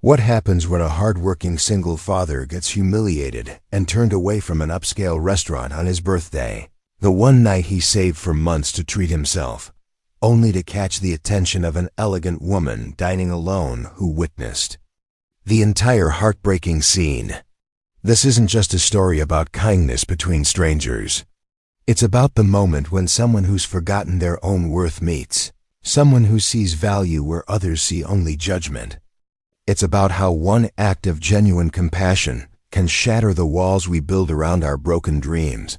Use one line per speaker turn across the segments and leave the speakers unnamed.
What happens when a hard-working single father gets humiliated and turned away from an upscale restaurant on his birthday? The one night he saved for months to treat himself, only to catch the attention of an elegant woman dining alone who witnessed the entire heartbreaking scene. This isn't just a story about kindness between strangers. It's about the moment when someone who's forgotten their own worth meets someone who sees value where others see only judgment. It's about how one act of genuine compassion can shatter the walls we build around our broken dreams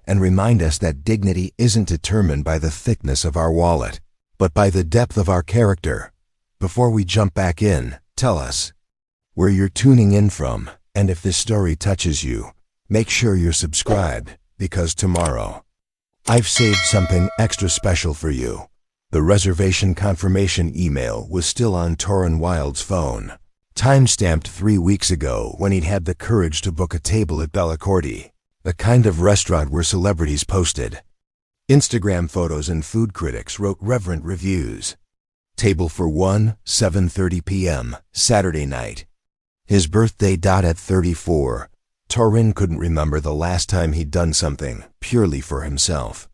and remind us that dignity isn't determined by the thickness of our wallet, but by the depth of our character. Before we jump back in, tell us where you're tuning in from, and if this story touches you, make sure you're subscribed, because tomorrow, I've saved something extra special for you. The reservation confirmation email was still on Torrin Wilde's phone, time-stamped 3 weeks ago when he'd had the courage to book a table at Bellacorti, the kind of restaurant where celebrities posted Instagram photos and food critics wrote reverent reviews. Table for one, 7:30 p.m., Saturday night. His birthday at 34, Torrin couldn't remember the last time he'd done something purely for himself.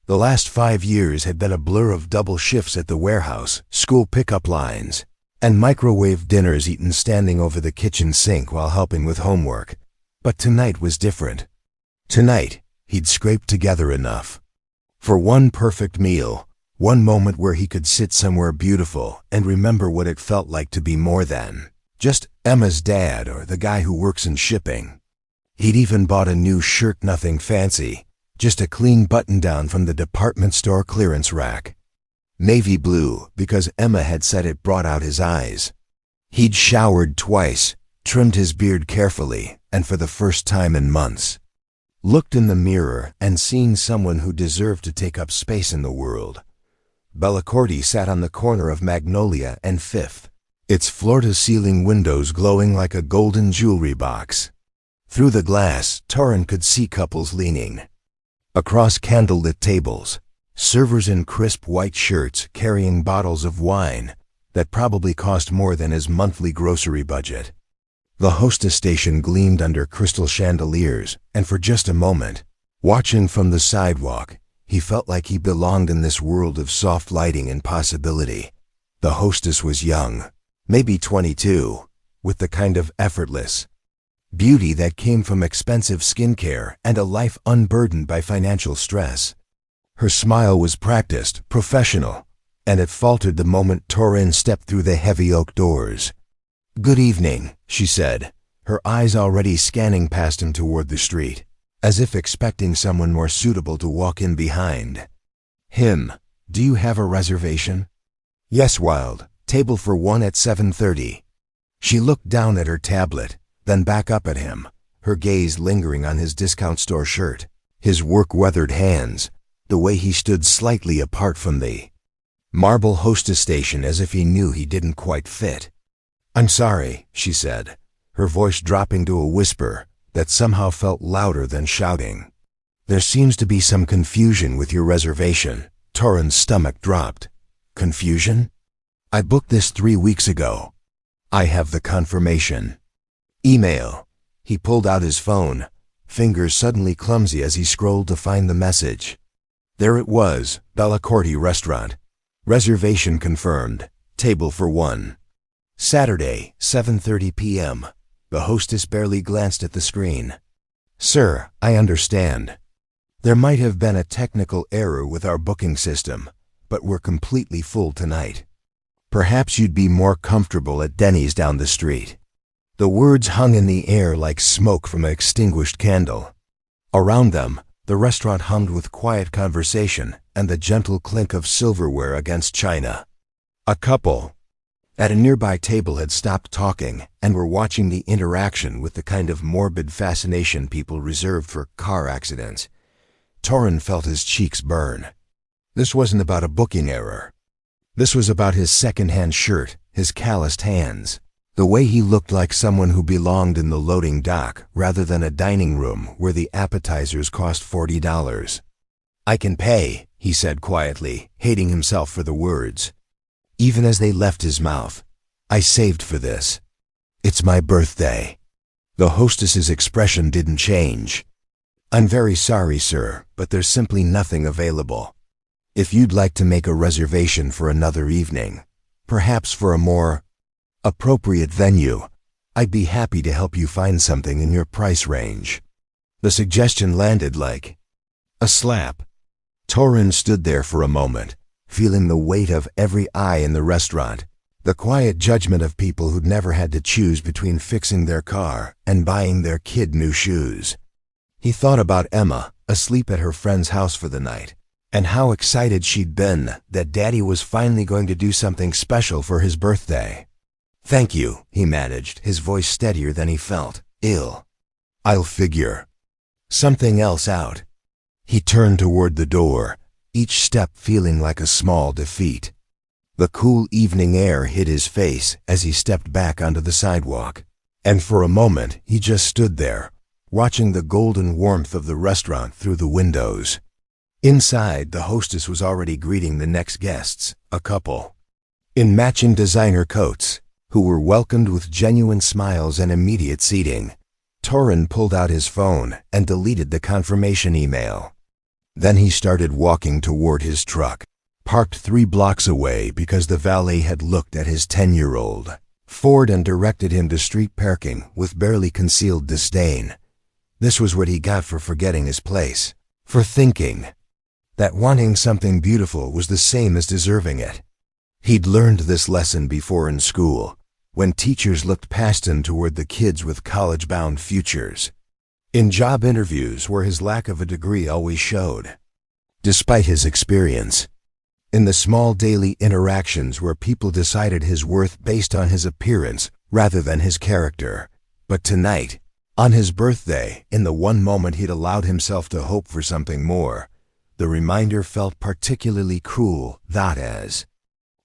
The last 5 years had been a blur of double shifts at the warehouse, school pickup lines, and microwave dinners eaten standing over the kitchen sink while helping with homework. But tonight was different. Tonight, he'd scraped together enough for one perfect meal, one moment where he could sit somewhere beautiful and remember what it felt like to be more than just Emma's dad or the guy who works in shipping. He'd even bought a new shirt, nothing fancy, just a clean button-down from the department store clearance rack. Navy blue, because Emma had said it brought out his eyes. He'd showered twice, trimmed his beard carefully, and for the first time in months, looked in the mirror and seen someone who deserved to take up space in the world. Bellacorti sat on the corner of Magnolia and Fifth, its floor-to-ceiling windows glowing like a golden jewelry box. Through the glass, Torrin could see couples leaning across candlelit tables, servers in crisp white shirts carrying bottles of wine that probably cost more than his monthly grocery budget. The hostess station gleamed under crystal chandeliers, and for just a moment, watching from the sidewalk, he felt like he belonged in this world of soft lighting and possibility. The hostess was young, maybe 22, with the kind of effortless beauty that came from expensive skincare and a life unburdened by financial stress. Her smile was practiced, professional, and it faltered the moment Torrin stepped through the heavy oak doors. "Good evening," she said, her eyes already scanning past him toward the street, as if expecting someone more suitable to walk in behind him. "Do you have a reservation?" "Yes, Wilde. Table for one at 7:30. She looked down at her tablet, then back up at him, her gaze lingering on his discount store shirt, his work-weathered hands, the way he stood slightly apart from the marble hostess station as if he knew he didn't quite fit. "I'm sorry," she said, her voice dropping to a whisper that somehow felt louder than shouting. "There seems to be some confusion with your reservation." Torrin's stomach dropped. "Confusion? I booked this 3 weeks ago. I have the confirmation email." He pulled out his phone, fingers suddenly clumsy as he scrolled to find the message. There it was, Bellacorti Restaurant. Reservation confirmed. Table for one. Saturday, 7:30 p.m. The hostess barely glanced at the screen. "Sir, I understand. There might have been a technical error with our booking system, but we're completely full tonight. Perhaps you'd be more comfortable at Denny's down the street." The words hung in the air like smoke from an extinguished candle. Around them, the restaurant hummed with quiet conversation and the gentle clink of silverware against china. A couple at a nearby table had stopped talking and were watching the interaction with the kind of morbid fascination people reserve for car accidents. Torrin felt his cheeks burn. This wasn't about a booking error. This was about his second-hand shirt, his calloused hands, the way he looked like someone who belonged in the loading dock rather than a dining room where the appetizers cost $40. "I can pay," he said quietly, hating himself for the words. Even as they left his mouth, "I saved for this." "It's my birthday." The hostess's expression didn't change. "I'm very sorry, sir, but there's simply nothing available. If you'd like to make a reservation for another evening, perhaps for a more appropriate venue, I'd be happy to help you find something in your price range." The suggestion landed like a slap. Torin stood there for a moment, feeling the weight of every eye in the restaurant, the quiet judgment of people who'd never had to choose between fixing their car and buying their kid new shoes. He thought about Emma, asleep at her friend's house for the night, and how excited she'd been that Daddy was finally going to do something special for his birthday. "Thank you," he managed, his voice steadier than he felt. "I'll figure something else out." He turned toward the door, each step feeling like a small defeat. The cool evening air hit his face as he stepped back onto the sidewalk, and for a moment he just stood there, watching the golden warmth of the restaurant through the windows. Inside, the hostess was already greeting the next guests, a couple in matching designer coats, who were welcomed with genuine smiles and immediate seating. Torin pulled out his phone and deleted the confirmation email. Then he started walking toward his truck, parked 3 blocks away because the valet had looked at his 10-year-old Ford and directed him to street parking with barely concealed disdain. This was what he got for forgetting his place, for thinking that wanting something beautiful was the same as deserving it. He'd learned this lesson before in school, when teachers looked past him toward the kids with college-bound futures. In job interviews where his lack of a degree always showed. Despite his experience. In the small daily interactions where people decided his worth based on his appearance rather than his character. But tonight, on his birthday, in the one moment he'd allowed himself to hope for something more, the reminder felt particularly cruel, that as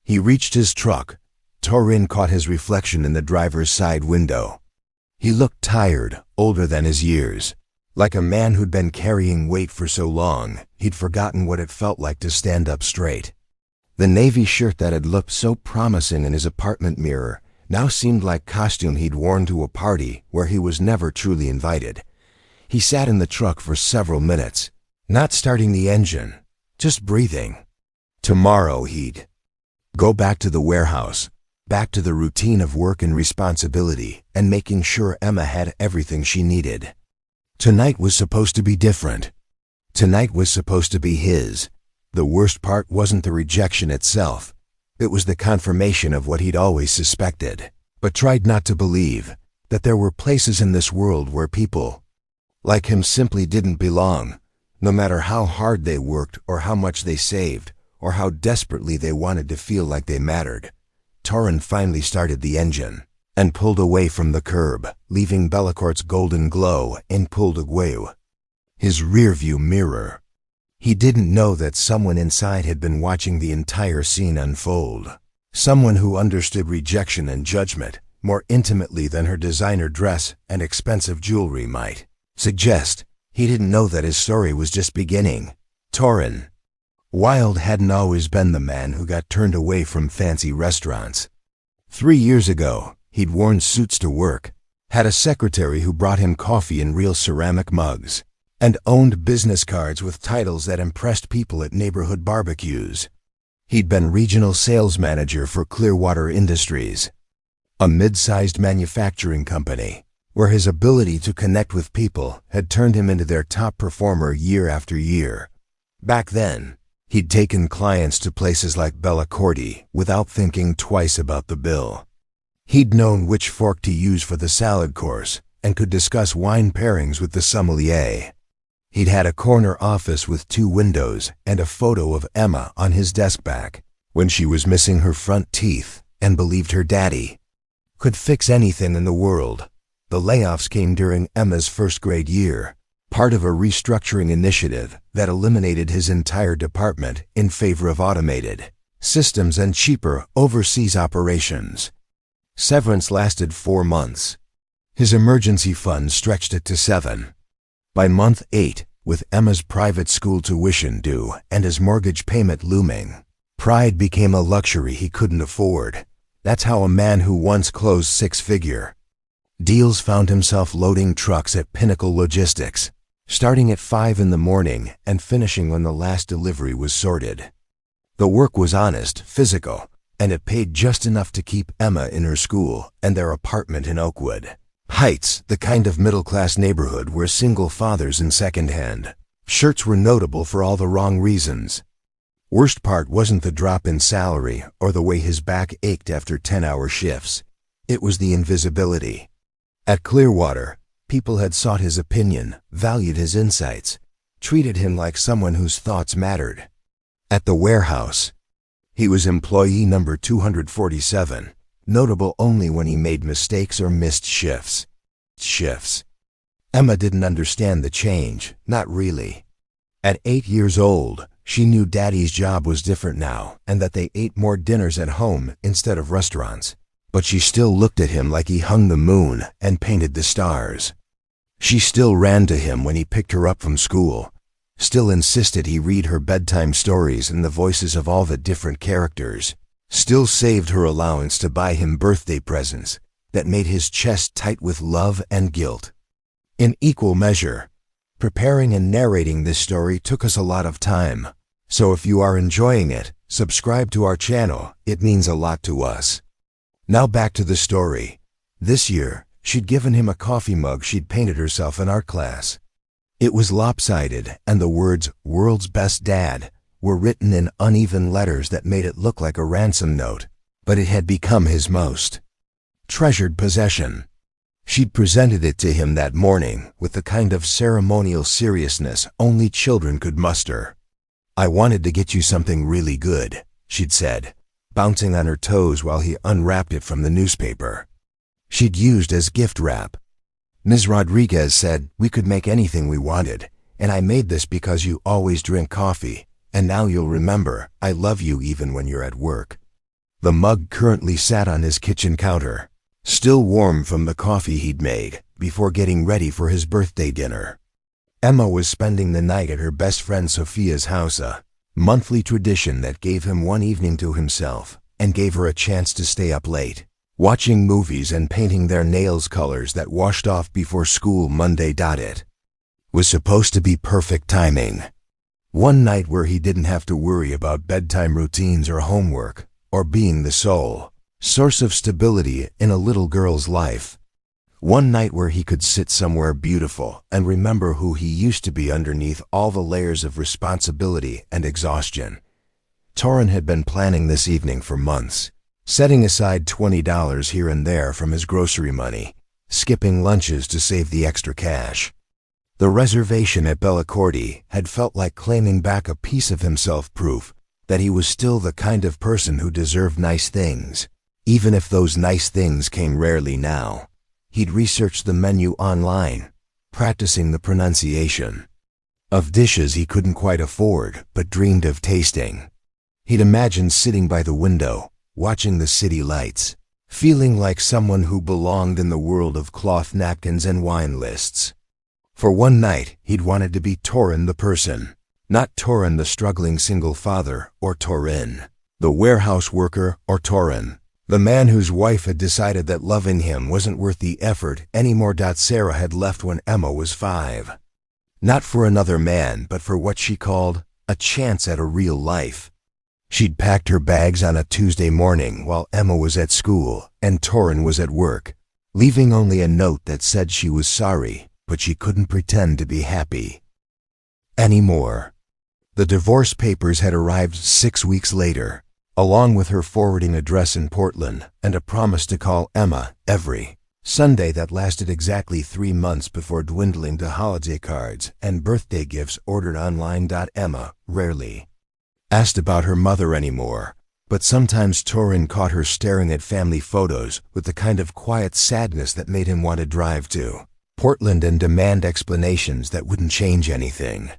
he reached his truck, Torin caught his reflection in the driver's side window. He looked tired, older than his years, like a man who'd been carrying weight for so long, he'd forgotten what it felt like to stand up straight. The navy shirt that had looked so promising in his apartment mirror now seemed like costume he'd worn to a party where he was never truly invited. He sat in the truck for several minutes, not starting the engine, just breathing. Tomorrow he'd go back to the warehouse, back to the routine of work and responsibility, and making sure Emma had everything she needed. Tonight was supposed to be different. Tonight was supposed to be his. The worst part wasn't the rejection itself. It was the confirmation of what he'd always suspected, but tried not to believe, that there were places in this world where people like him simply didn't belong, no matter how hard they worked or how much they saved, or how desperately they wanted to feel like they mattered. Torin finally started the engine and pulled away from the curb, leaving Bellecourt's golden glow in Pull de Gueux, his rearview mirror. He didn't know that someone inside had been watching the entire scene unfold. Someone who understood rejection and judgment more intimately than her designer dress and expensive jewelry might suggest. He didn't know that his story was just beginning. Torin Wilde hadn't always been the man who got turned away from fancy restaurants. 3 years ago, he'd worn suits to work, had a secretary who brought him coffee in real ceramic mugs, and owned business cards with titles that impressed people at neighborhood barbecues. He'd been regional sales manager for Clearwater Industries, a mid-sized manufacturing company, where his ability to connect with people had turned him into their top performer year after year. Back then, he'd taken clients to places like Bellecourt without thinking twice about the bill. He'd known which fork to use for the salad course and could discuss wine pairings with the sommelier. He'd had a corner office with 2 windows and a photo of Emma on his desk back when she was missing her front teeth and believed her daddy could fix anything in the world. The layoffs came during Emma's first-grade year, part of a restructuring initiative that eliminated his entire department in favor of automated systems and cheaper overseas operations. Severance lasted 4 months. His emergency fund stretched it to 7. By month 8, with Emma's private school tuition due and his mortgage payment looming, pride became a luxury he couldn't afford. That's how a man who once closed 6-figure Deals found himself loading trucks at Pinnacle Logistics, starting at 5 in the morning and finishing when the last delivery was sorted. The work was honest, physical, and it paid just enough to keep Emma in her school and their apartment in Oakwood Heights, the kind of middle-class neighborhood where single fathers and second-hand shirts were notable for all the wrong reasons. Worst part wasn't the drop in salary or the way his back ached after 10-hour shifts. It was the invisibility. At Clearwater, people had sought his opinion, valued his insights, treated him like someone whose thoughts mattered. At the warehouse, he was employee number 247, notable only when he made mistakes or missed shifts. Emma didn't understand the change, not really. At 8 years old, she knew Daddy's job was different now and that they ate more dinners at home instead of restaurants. But she still looked at him like he hung the moon and painted the stars. She still ran to him when he picked her up from school, still insisted he read her bedtime stories in the voices of all the different characters, still saved her allowance to buy him birthday presents that made his chest tight with love and guilt. In equal measure, preparing and narrating this story took us a lot of time, so if you are enjoying it, subscribe to our channel, it means a lot to us. Now back to the story. This year, she'd given him a coffee mug she'd painted herself in art class. It was lopsided, and the words, "World's Best Dad," were written in uneven letters that made it look like a ransom note, but it had become his most treasured possession. She'd presented it to him that morning with the kind of ceremonial seriousness only children could muster. "I wanted to get you something really good," she'd said, bouncing on her toes while he unwrapped it from the newspaper she'd used as gift wrap. "Ms. Rodriguez said we could make anything we wanted, and I made this because you always drink coffee, and now you'll remember I love you even when you're at work." The mug currently sat on his kitchen counter, still warm from the coffee he'd made before getting ready for his birthday dinner. Emma was spending the night at her best friend Sophia's house, a monthly tradition that gave him one evening to himself and gave her a chance to stay up late, watching movies and painting their nails colors that washed off before school Monday. It was supposed to be perfect timing. One night where he didn't have to worry about bedtime routines or homework, or being the sole source of stability in a little girl's life. One night where he could sit somewhere beautiful and remember who he used to be underneath all the layers of responsibility and exhaustion. Torrin had been planning this evening for months, setting aside $20 here and there from his grocery money, skipping lunches to save the extra cash. The reservation at Bellicorti had felt like claiming back a piece of himself, proof that he was still the kind of person who deserved nice things, even if those nice things came rarely now. He'd researched the menu online, practicing the pronunciation of dishes he couldn't quite afford but dreamed of tasting. He'd imagined sitting by the window, watching the city lights, feeling like someone who belonged in the world of cloth napkins and wine lists. For one night, he'd wanted to be Torrin the person, not Torrin the struggling single father, or Torrin the warehouse worker, or Torrin the man whose wife had decided that loving him wasn't worth the effort anymore. Sarah had left when Emma was 5. Not for another man, but for what she called a chance at a real life. She'd packed her bags on a Tuesday morning while Emma was at school and Torrin was at work, leaving only a note that said she was sorry, but she couldn't pretend to be happy anymore. The divorce papers had arrived 6 weeks later, along with her forwarding address in Portland and a promise to call Emma every Sunday that lasted exactly 3 months before dwindling to holiday cards and birthday gifts ordered online. Emma rarely asked about her mother anymore, but sometimes Torrin caught her staring at family photos with the kind of quiet sadness that made him want to drive to Portland and demand explanations that wouldn't change anything.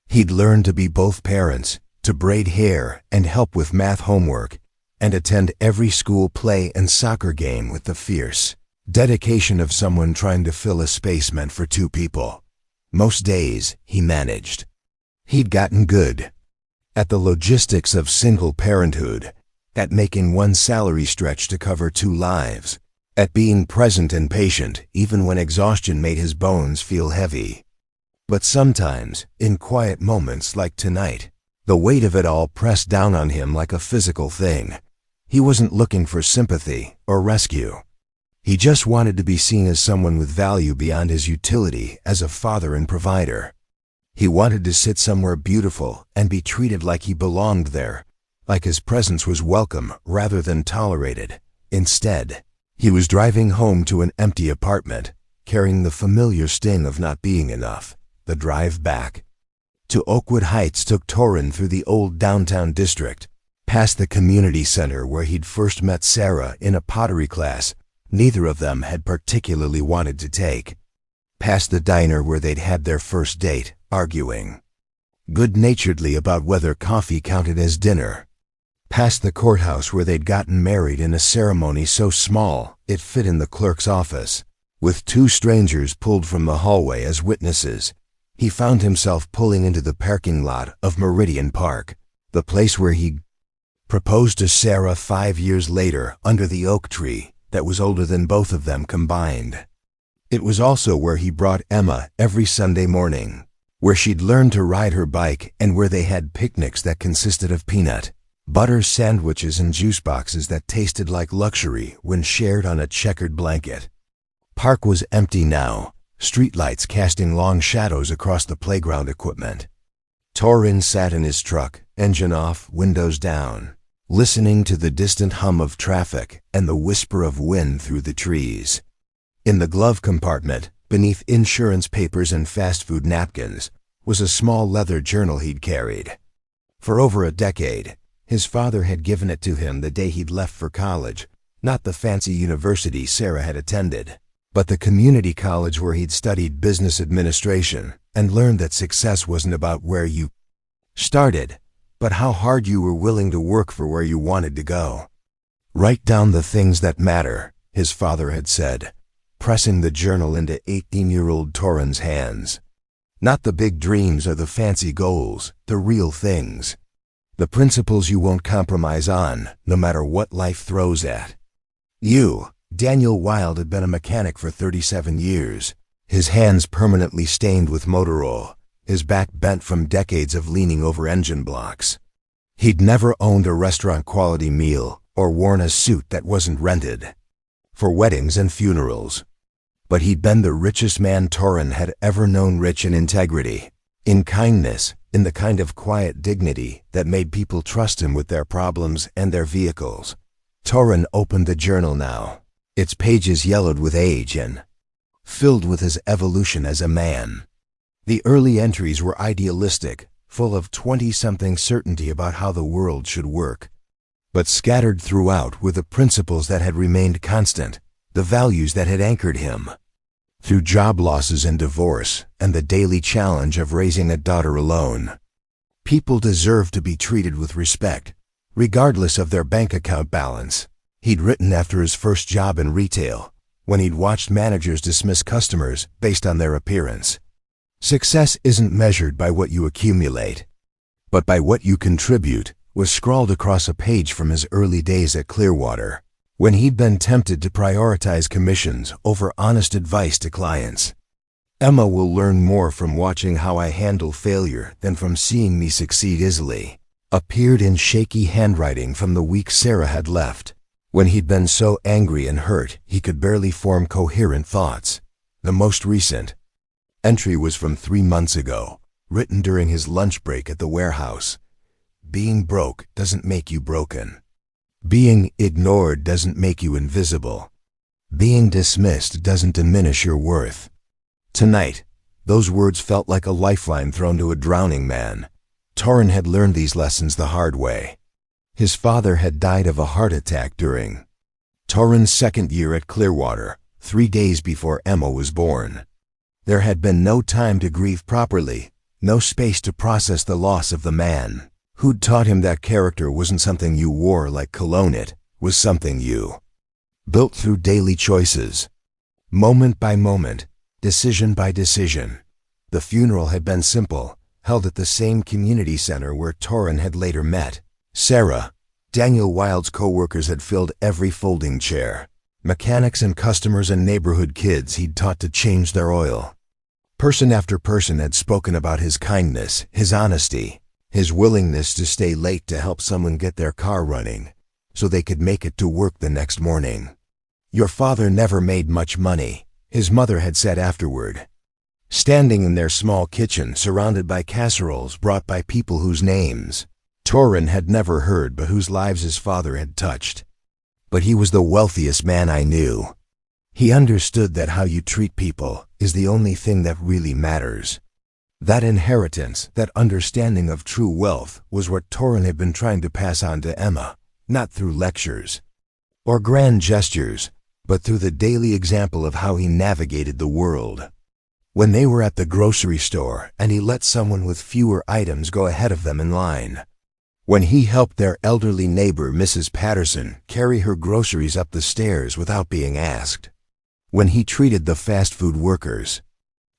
He'd learned to be both parents, to braid hair and help with math homework, and attend every school play and soccer game with the fierce dedication of someone trying to fill a space meant for 2 people. Most days, he managed. He'd gotten good at the logistics of single parenthood, at making one salary stretch to cover 2 lives, at being present and patient even when exhaustion made his bones feel heavy. But sometimes, in quiet moments like tonight, the weight of it all pressed down on him like a physical thing. He wasn't looking for sympathy or rescue. He just wanted to be seen as someone with value beyond his utility as a father and provider. He wanted to sit somewhere beautiful and be treated like he belonged there, like his presence was welcome rather than tolerated. Instead, he was driving home to an empty apartment, carrying the familiar sting of not being enough. The drive back to Oakwood Heights took Torrin through the old downtown district, past the community center where he'd first met Sarah in a pottery class neither of them had particularly wanted to take, past the diner where they'd had their first date, arguing good-naturedly about whether coffee counted as dinner, past the courthouse where they'd gotten married in a ceremony so small it fit in the clerk's office. With two strangers pulled from the hallway as witnesses, he found himself pulling into the parking lot of Meridian Park, the place where he proposed to Sarah 5 years later under the oak tree that was older than both of them combined. It was also where he brought Emma every Sunday morning, where she'd learned to ride her bike and where they had picnics that consisted of peanut butter sandwiches and juice boxes that tasted like luxury when shared on a checkered blanket. Park was empty now, streetlights casting long shadows across the playground equipment. Torrin sat in his truck, engine off, windows down, listening to the distant hum of traffic and the whisper of wind through the trees. In the glove compartment, beneath insurance papers and fast food napkins, was a small leather journal he'd carried. For over a decade, his father had given it to him the day he'd left for college, not the fancy university Sarah had attended, but the community college where he'd studied business administration and learned that success wasn't about where you started, but how hard you were willing to work for where you wanted to go. Write down the things that matter, his father had said, pressing the journal into 18-year-old Torrin's hands. Not the big dreams or the fancy goals, the real things. The principles you won't compromise on, no matter what life throws at you. Daniel Wilde had been a mechanic for 37 years, his hands permanently stained with motor oil, his back bent from decades of leaning over engine blocks. He'd never owned a restaurant-quality meal or worn a suit that wasn't rented for weddings and funerals. But he'd been the richest man Torrin had ever known, rich in integrity, in kindness, in the kind of quiet dignity that made people trust him with their problems and their vehicles. Torrin opened the journal now, its pages yellowed with age and filled with his evolution as a man. The early entries were idealistic, full of 20-something certainty about how the world should work. But scattered throughout were the principles that had remained constant, the values that had anchored him through job losses and divorce and the daily challenge of raising a daughter alone. People deserve to be treated with respect, regardless of their bank account balance, he'd written after his first job in retail, when he'd watched managers dismiss customers based on their appearance. Success isn't measured by what you accumulate, but by what you contribute, was scrawled across a page from his early days at Clearwater, when he'd been tempted to prioritize commissions over honest advice to clients. Emma will learn more from watching how I handle failure than from seeing me succeed easily, appeared in shaky handwriting from the week Sarah had left, when he'd been so angry and hurt he could barely form coherent thoughts. The most recent entry was from 3 months ago, written during his lunch break at the warehouse. Being broke doesn't make you broken. Being ignored doesn't make you invisible. Being dismissed doesn't diminish your worth. Tonight, those words felt like a lifeline thrown to a drowning man. Torrin had learned these lessons the hard way. His father had died of a heart attack during Torrin's second year at Clearwater, 3 days before Emma was born. There had been no time to grieve properly, no space to process the loss of the man who'd taught him that character wasn't something you wore like cologne, it was something you built through daily choices, moment by moment, decision by decision. The funeral had been simple, held at the same community center where Torrin had later met Sarah. Daniel Wilde's co-workers had filled every folding chair. Mechanics and customers and neighborhood kids he'd taught to change their oil. Person after person had spoken about his kindness, his honesty, his willingness to stay late to help someone get their car running so they could make it to work the next morning. "Your father never made much money," his mother had said afterward. Standing in their small kitchen surrounded by casseroles brought by people whose names Torrin had never heard but whose lives his father had touched. "But he was the wealthiest man I knew. He understood that how you treat people is the only thing that really matters." That inheritance, that understanding of true wealth, was what Torrin had been trying to pass on to Emma, not through lectures or grand gestures, but through the daily example of how he navigated the world. When they were at the grocery store and he let someone with fewer items go ahead of them in line. When he helped their elderly neighbor, Mrs. Patterson, carry her groceries up the stairs without being asked. When he treated the fast food workers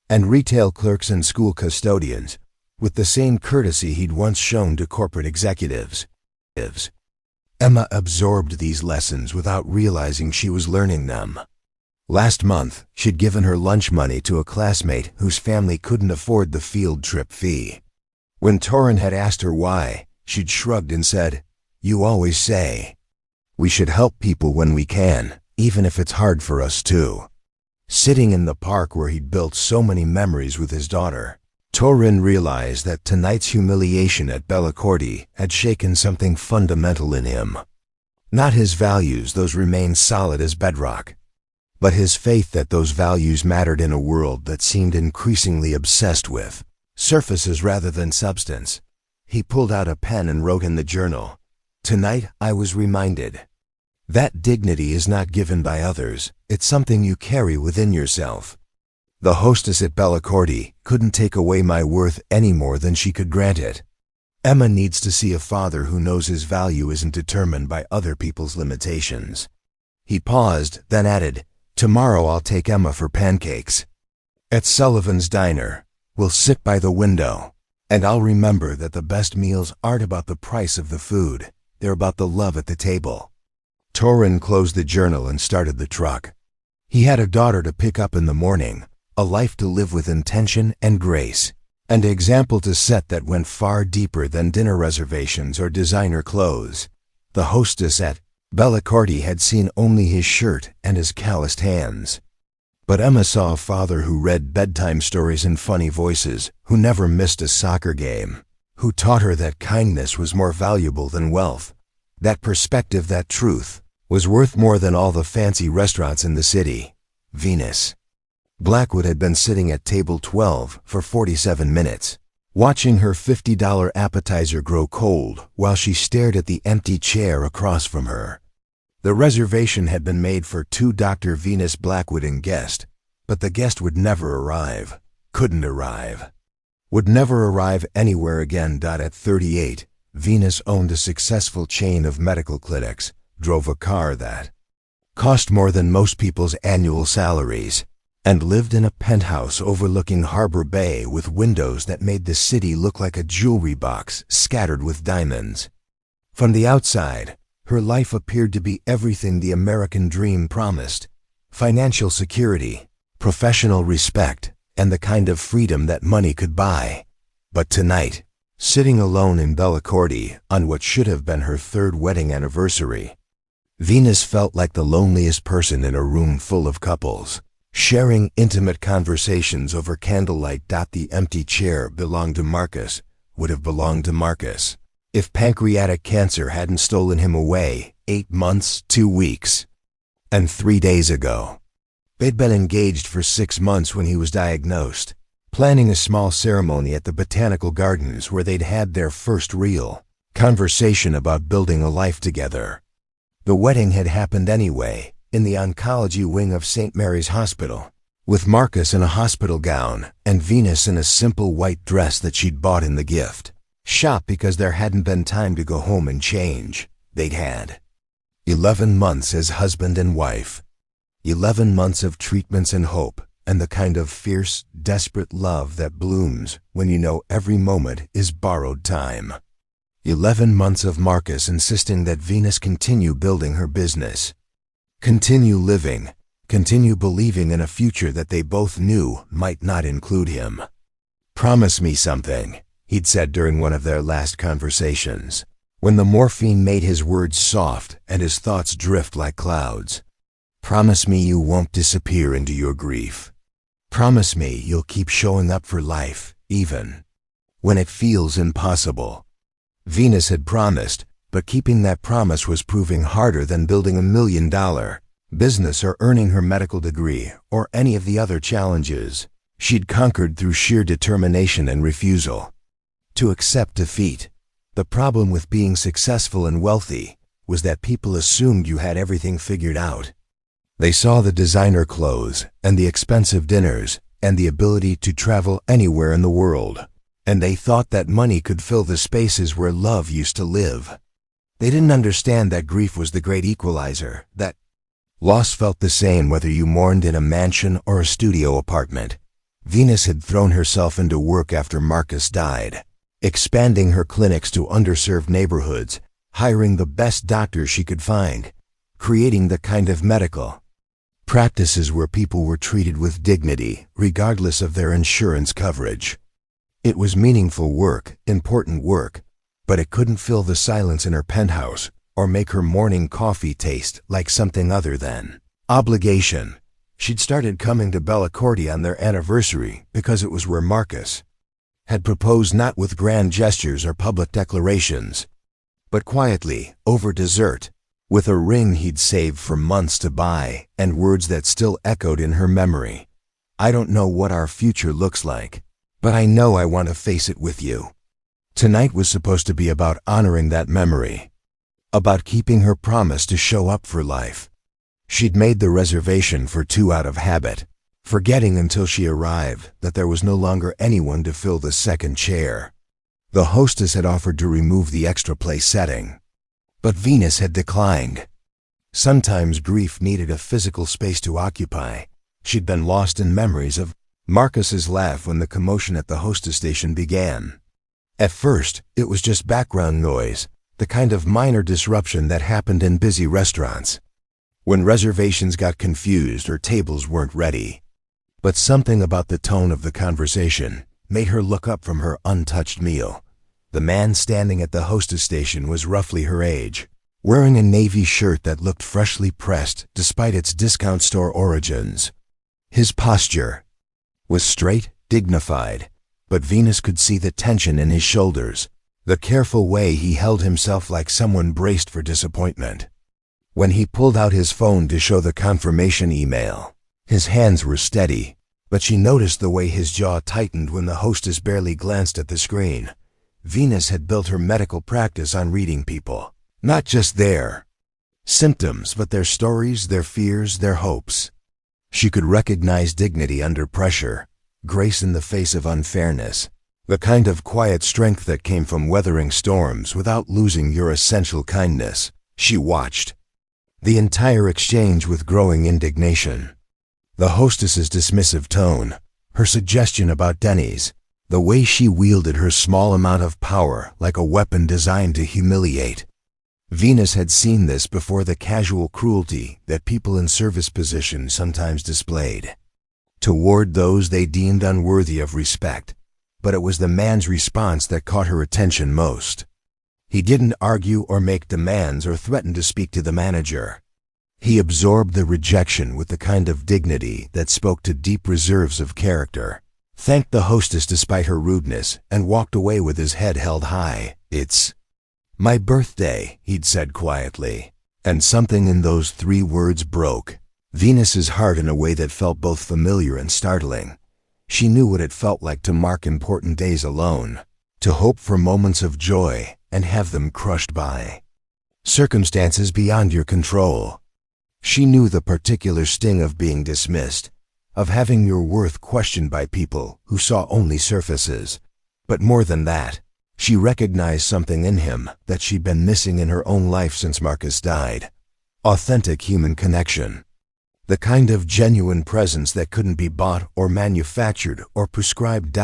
and retail clerks and school custodians with the same courtesy he'd once shown to corporate executives. Emma absorbed these lessons without realizing she was learning them. Last month, she'd given her lunch money to a classmate whose family couldn't afford the field trip fee. When Torrin had asked her why, she'd shrugged and said, "You always say we should help people when we can, even if it's hard for us too." Sitting in the park where he'd built so many memories with his daughter, Torrin realized that tonight's humiliation at Bellicorti had shaken something fundamental in him. Not his values, those remained solid as bedrock, but his faith that those values mattered in a world that seemed increasingly obsessed with surfaces rather than substance. He pulled out a pen and wrote in the journal, "Tonight I was reminded that dignity is not given by others, it's something you carry within yourself. The hostess at Bellicorti couldn't take away my worth any more than she could grant it. Emma needs to see a father who knows his value isn't determined by other people's limitations." He paused, then added, "Tomorrow I'll take Emma for pancakes at Sullivan's Diner. We'll sit by the window, and I'll remember that the best meals aren't about the price of the food, they're about the love at the table." Torrin closed the journal and started the truck. He had a daughter to pick up in the morning, a life to live with intention and grace, an example to set that went far deeper than dinner reservations or designer clothes. The hostess at Bellicorti had seen only his shirt and his calloused hands. But Emma saw a father who read bedtime stories in funny voices, who never missed a soccer game, who taught her that kindness was more valuable than wealth, that perspective, that truth, was worth more than all the fancy restaurants in the city. Venus Blackwood had been sitting at table 12 for 47 minutes, watching her $50 appetizer grow cold while she stared at the empty chair across from her. The reservation had been made for 2 Dr. Venus Blackwood and guest, but the guest would never arrive, couldn't arrive, would never arrive anywhere again. At 38, Venus owned a successful chain of medical clinics, drove a car that cost more than most people's annual salaries, and lived in a penthouse overlooking Harbor Bay with windows that made the city look like a jewelry box scattered with diamonds. From the outside, her life appeared to be everything the American dream promised: financial security, professional respect, and the kind of freedom that money could buy. But tonight, sitting alone in Bellicorti on what should have been her 3rd wedding anniversary, Venus felt like the loneliest person in a room full of couples, sharing intimate conversations over candlelight. The empty chair belonged to Marcus, would have belonged to Marcus, if pancreatic cancer hadn't stolen him away 8 months, 2 weeks, and 3 days ago. They'd been engaged for 6 months when he was diagnosed, planning a small ceremony at the Botanical Gardens where they'd had their first real conversation about building a life together. The wedding had happened anyway, in the oncology wing of St. Mary's Hospital, with Marcus in a hospital gown and Venus in a simple white dress that she'd bought in the gift shop because there hadn't been time to go home and change. They'd had 11 months as husband and wife, 11 months of treatments and hope, and the kind of fierce, desperate love that blooms when you know every moment is borrowed time. 11 months of Marcus insisting that Venus continue building her business, Continue living, continue believing in a future that they both knew might not include him. "Promise me something," he'd said during one of their last conversations, when the morphine made his words soft and his thoughts drift like clouds. "Promise me you won't disappear into your grief. Promise me you'll keep showing up for life, even when it feels impossible." Venus had promised, but keeping that promise was proving harder than building $1 million business or earning her medical degree or any of the other challenges she'd conquered through sheer determination and refusal to accept defeat. The problem with being successful and wealthy was that people assumed you had everything figured out. They saw the designer clothes and the expensive dinners and the ability to travel anywhere in the world, and they thought that money could fill the spaces where love used to live. They didn't understand that grief was the great equalizer, that loss felt the same whether you mourned in a mansion or a studio apartment. Venus had thrown herself into work after Marcus died, expanding her clinics to underserved neighborhoods, hiring the best doctors she could find, creating the kind of medical practices where people were treated with dignity, regardless of their insurance coverage. It was meaningful work, important work, but it couldn't fill the silence in her penthouse or make her morning coffee taste like something other than obligation. She'd started coming to Bella Corti on their anniversary because it was where Marcus had proposed, not with grand gestures or public declarations, but quietly, over dessert, with a ring he'd saved for months to buy and words that still echoed in her memory. "I don't know what our future looks like, but I know I want to face it with you." Tonight was supposed to be about honoring that memory, about keeping her promise to show up for life. She'd made the reservation for 2 out of habit, forgetting until she arrived that there was no longer anyone to fill the second chair. The hostess had offered to remove the extra place setting, but Venus had declined. Sometimes grief needed a physical space to occupy. She'd been lost in memories of Marcus's laugh when the commotion at the hostess station began. At first, it was just background noise, the kind of minor disruption that happened in busy restaurants when reservations got confused or tables weren't ready. But something about the tone of the conversation made her look up from her untouched meal. The man standing at the hostess station was roughly her age, wearing a navy shirt that looked freshly pressed despite its discount store origins. His posture was straight, dignified, but Venus could see the tension in his shoulders, the careful way he held himself like someone braced for disappointment. When he pulled out his phone to show the confirmation email, his hands were steady, but she noticed the way his jaw tightened when the hostess barely glanced at the screen. Venus had built her medical practice on reading people, not just their symptoms, but their stories, their fears, their hopes. She could recognize dignity under pressure, grace in the face of unfairness, the kind of quiet strength that came from weathering storms without losing your essential kindness. She watched the entire exchange with growing indignation. The hostess's dismissive tone, her suggestion about Denny's, the way she wielded her small amount of power like a weapon designed to humiliate. Venus had seen this before, the casual cruelty that people in service positions sometimes displayed toward those they deemed unworthy of respect. But it was the man's response that caught her attention most. He didn't argue or make demands or threaten to speak to the manager. He absorbed the rejection with the kind of dignity that spoke to deep reserves of character, thanked the hostess despite her rudeness, and walked away with his head held high. "It's my birthday," he'd said quietly, and something in those 3 words broke Venus's heart in a way that felt both familiar and startling. She knew what it felt like to mark important days alone, to hope for moments of joy and have them crushed by circumstances beyond your control. She knew the particular sting of being dismissed, of having your worth questioned by people who saw only surfaces. But more than that, she recognized something in him that she'd been missing in her own life since Marcus died: authentic human connection. The kind of genuine presence that couldn't be bought or manufactured or prescribed.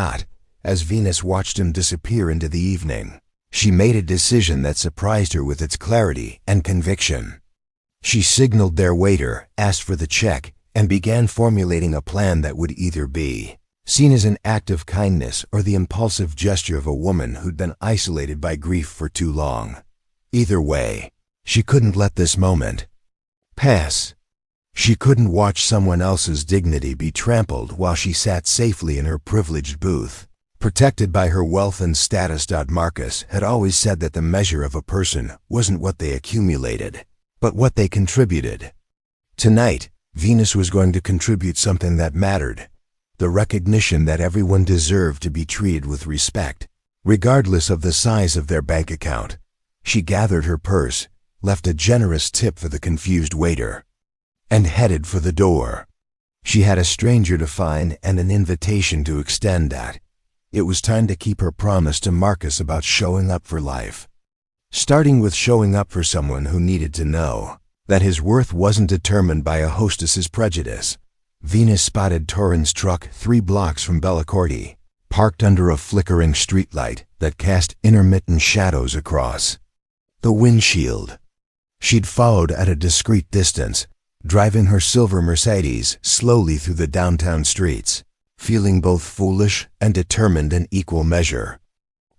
As Venus watched him disappear into the evening, she made a decision that surprised her with its clarity and conviction. She signaled their waiter, asked for the check, and began formulating a plan that would either be seen as an act of kindness or the impulsive gesture of a woman who'd been isolated by grief for too long. Either way, she couldn't let this moment pass. She couldn't watch someone else's dignity be trampled while she sat safely in her privileged booth, protected by her wealth and status. Marcus had always said that the measure of a person wasn't what they accumulated, but what they contributed. Tonight, Venus was going to contribute something that mattered, the recognition that everyone deserved to be treated with respect, regardless of the size of their bank account. She gathered her purse, left a generous tip for the confused waiter, and headed for the door. She had a stranger to find and an invitation to extend at. It was time to keep her promise to Marcus about showing up for life. Starting with showing up for someone who needed to know that his worth wasn't determined by a hostess's prejudice. Venus spotted Torin's truck 3 blocks from Bellicorti, parked under a flickering streetlight that cast intermittent shadows across the windshield. She'd followed at a discreet distance, driving her silver Mercedes slowly through the downtown streets, feeling both foolish and determined in equal measure.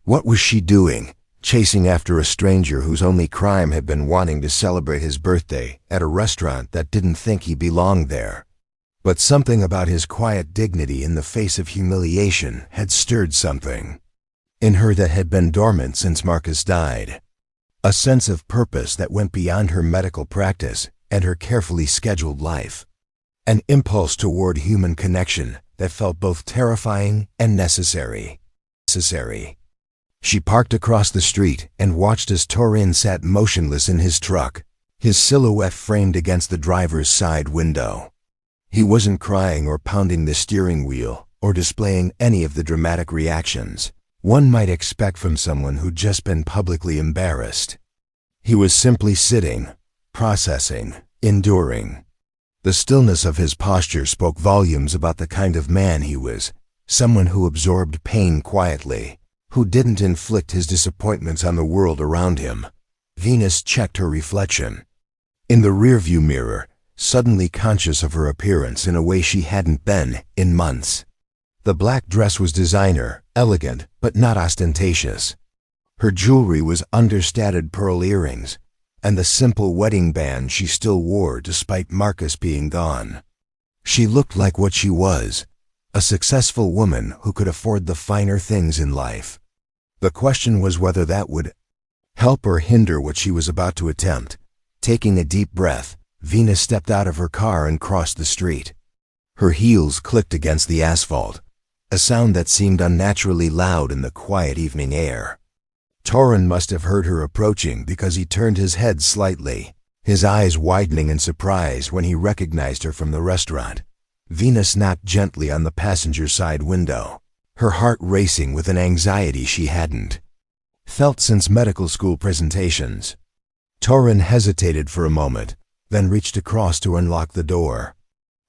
What was she doing, chasing after a stranger whose only crime had been wanting to celebrate his birthday at a restaurant that didn't think he belonged there? But something about his quiet dignity in the face of humiliation had stirred something in her that had been dormant since Marcus died. A sense of purpose that went beyond her medical practice and her carefully scheduled life. An impulse toward human connection that felt both terrifying and necessary. She parked across the street and watched as Torin sat motionless in his truck, his silhouette framed against the driver's side window. He wasn't crying or pounding the steering wheel or displaying any of the dramatic reactions one might expect from someone who'd just been publicly embarrassed. He was simply sitting, processing, enduring. The stillness of his posture spoke volumes about the kind of man he was, someone who absorbed pain quietly, who didn't inflict his disappointments on the world around him. Venus checked her reflection in the rearview mirror, suddenly conscious of her appearance in a way she hadn't been in months. The black dress was designer, elegant, but not ostentatious. Her jewelry was understated pearl earrings, and the simple wedding band she still wore despite Marcus being gone. She looked like what she was, a successful woman who could afford the finer things in life. The question was whether that would help or hinder what she was about to attempt. Taking a deep breath, Venus stepped out of her car and crossed the street. Her heels clicked against the asphalt, a sound that seemed unnaturally loud in the quiet evening air. Torin must have heard her approaching because he turned his head slightly, his eyes widening in surprise when he recognized her from the restaurant. Venus knocked gently on the passenger side window, her heart racing with an anxiety she hadn't felt since medical school presentations. Torin hesitated for a moment, then reached across to unlock the door.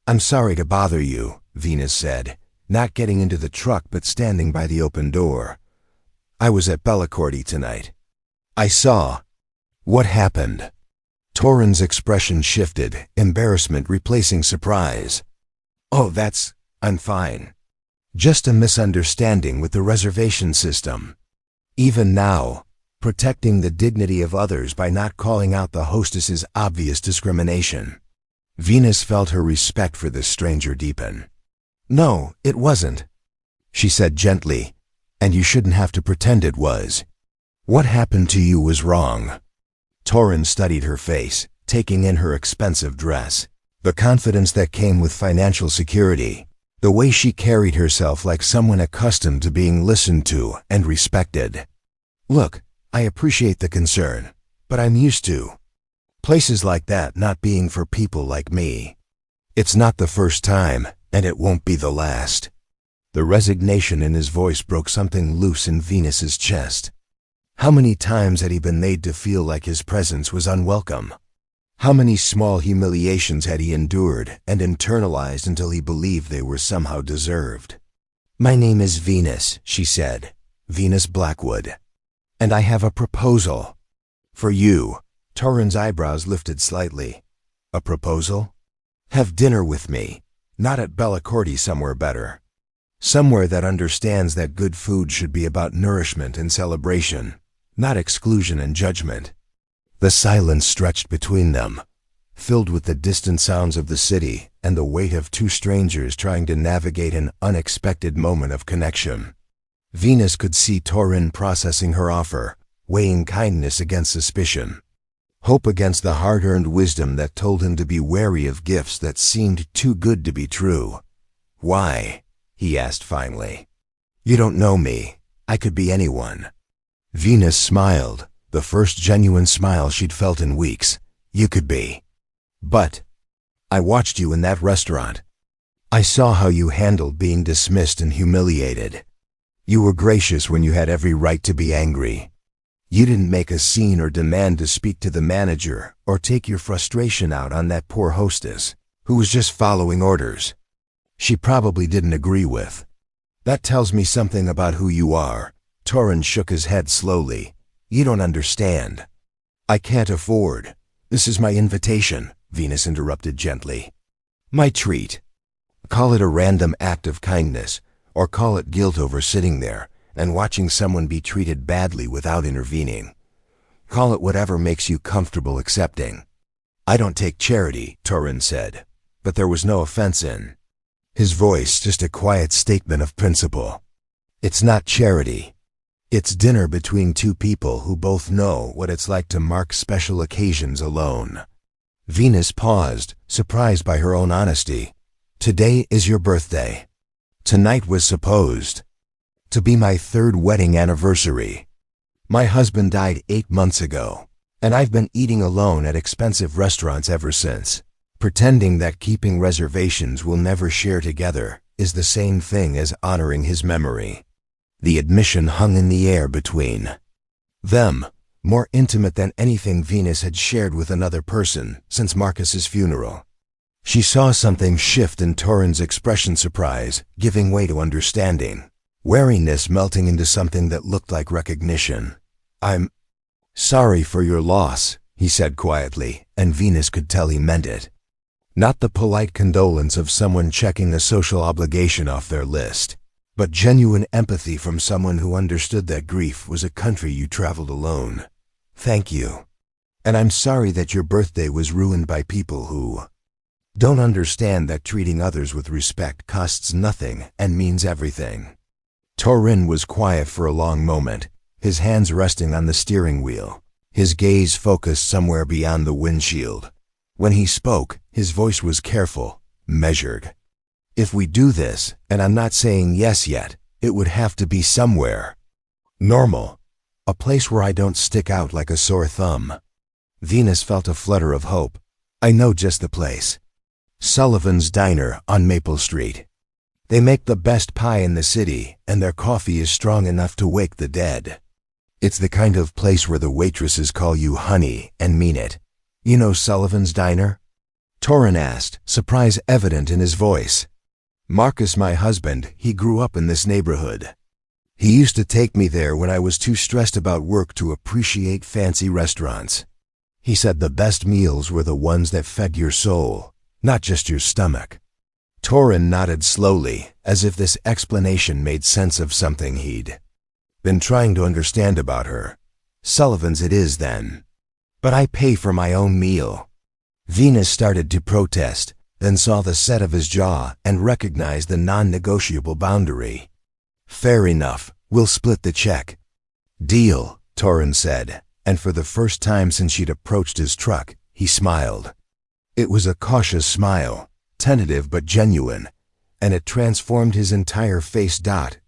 "I'm sorry to bother you," Venus said, not getting into the truck but standing by the open door. "I was at Bellicorti tonight. I saw." "What happened?" Torin's expression shifted, embarrassment replacing surprise. "Oh, I'm fine. Just a misunderstanding with the reservation system." Even now, protecting the dignity of others by not calling out the hostess's obvious discrimination. Venus felt her respect for this stranger deepen. "No, it wasn't," she said gently, "and you shouldn't have to pretend it was. What happened to you was wrong." Torin studied her face, taking in her expensive dress, the confidence that came with financial security, the way she carried herself like someone accustomed to being listened to and respected. "Look, I appreciate the concern, but I'm used to places like that not being for people like me. It's not the first time, and it won't be the last." The resignation in his voice broke something loose in Venus's chest. How many times had he been made to feel like his presence was unwelcome? How many small humiliations had he endured and internalized until he believed they were somehow deserved? "My name is Venus," she said, "Venus Blackwood. And I have a proposal for you." Torrin's eyebrows lifted slightly. A proposal? Have dinner with me. Not at Bellacorti, somewhere better. Somewhere that understands that good food should be about nourishment and celebration, not exclusion and judgment. The silence stretched between them, filled with the distant sounds of the city and the weight of two strangers trying to navigate an unexpected moment of connection. Venus could see Torrin processing her offer, weighing kindness against suspicion, hope against the hard-earned wisdom that told him to be wary of gifts that seemed too good to be true. "Why?" he asked finally. "You don't know me. I could be anyone." Venus smiled, the first genuine smile she'd felt in weeks. "You could be. But I watched you in that restaurant. I saw how you handled being dismissed and humiliated. You were gracious when you had every right to be angry. You didn't make a scene or demand to speak to the manager or take your frustration out on that poor hostess who was just following orders. She probably didn't agree with. That tells me something about who you are." Torrin shook his head slowly. "You don't understand. I can't afford." "This is my invitation," Venus interrupted gently. "My treat. Call it a random act of kindness, or call it guilt over sitting there and watching someone be treated badly without intervening. Call it whatever makes you comfortable accepting." "I don't take charity," Torrin said, but there was no offense in his voice, just a quiet statement of principle. "It's not charity. It's dinner between two people who both know what it's like to mark special occasions alone." Venus paused, surprised by her own honesty. "Today is your birthday. Tonight was supposed to be my 3rd wedding anniversary. My husband died 8 months ago, and I've been eating alone at expensive restaurants ever since. Pretending that keeping reservations we'll never share together is the same thing as honoring his memory." The admission hung in the air between them, more intimate than anything Venus had shared with another person since Marcus's funeral. She saw something shift in Torrin's expression: surprise giving way to understanding, wariness melting into something that looked like recognition. "I'm sorry for your loss," he said quietly, and Venus could tell he meant it. Not the polite condolence of someone checking a social obligation off their list, but genuine empathy from someone who understood that grief was a country you traveled alone. "Thank you. And I'm sorry that your birthday was ruined by people who don't understand that treating others with respect costs nothing and means everything." Torrin was quiet for a long moment, his hands resting on the steering wheel, his gaze focused somewhere beyond the windshield. When he spoke, his voice was careful, measured. "If we do this, and I'm not saying yes yet, it would have to be somewhere normal, a place where I don't stick out like a sore thumb." Venus felt a flutter of hope. "I know just the place. Sullivan's Diner on Maple Street. They make the best pie in the city, and their coffee is strong enough to wake the dead. It's the kind of place where the waitresses call you honey and mean it. You know Sullivan's Diner?" Torrin asked, surprise evident in his voice. "Marcus, my husband, he grew up in this neighborhood. He used to take me there when I was too stressed about work to appreciate fancy restaurants. He said the best meals were the ones that fed your soul, not just your stomach." Torrin nodded slowly, as if this explanation made sense of something he'd been trying to understand about her. "Sullivan's it is, then. But I pay for my own meal." Venus started to protest, then saw the set of his jaw and recognized the non-negotiable boundary. "Fair enough, we'll split the check." "Deal," Torrin said, and for the first time since she'd approached his truck, he smiled. It was a cautious smile, tentative but genuine, and it transformed his entire face.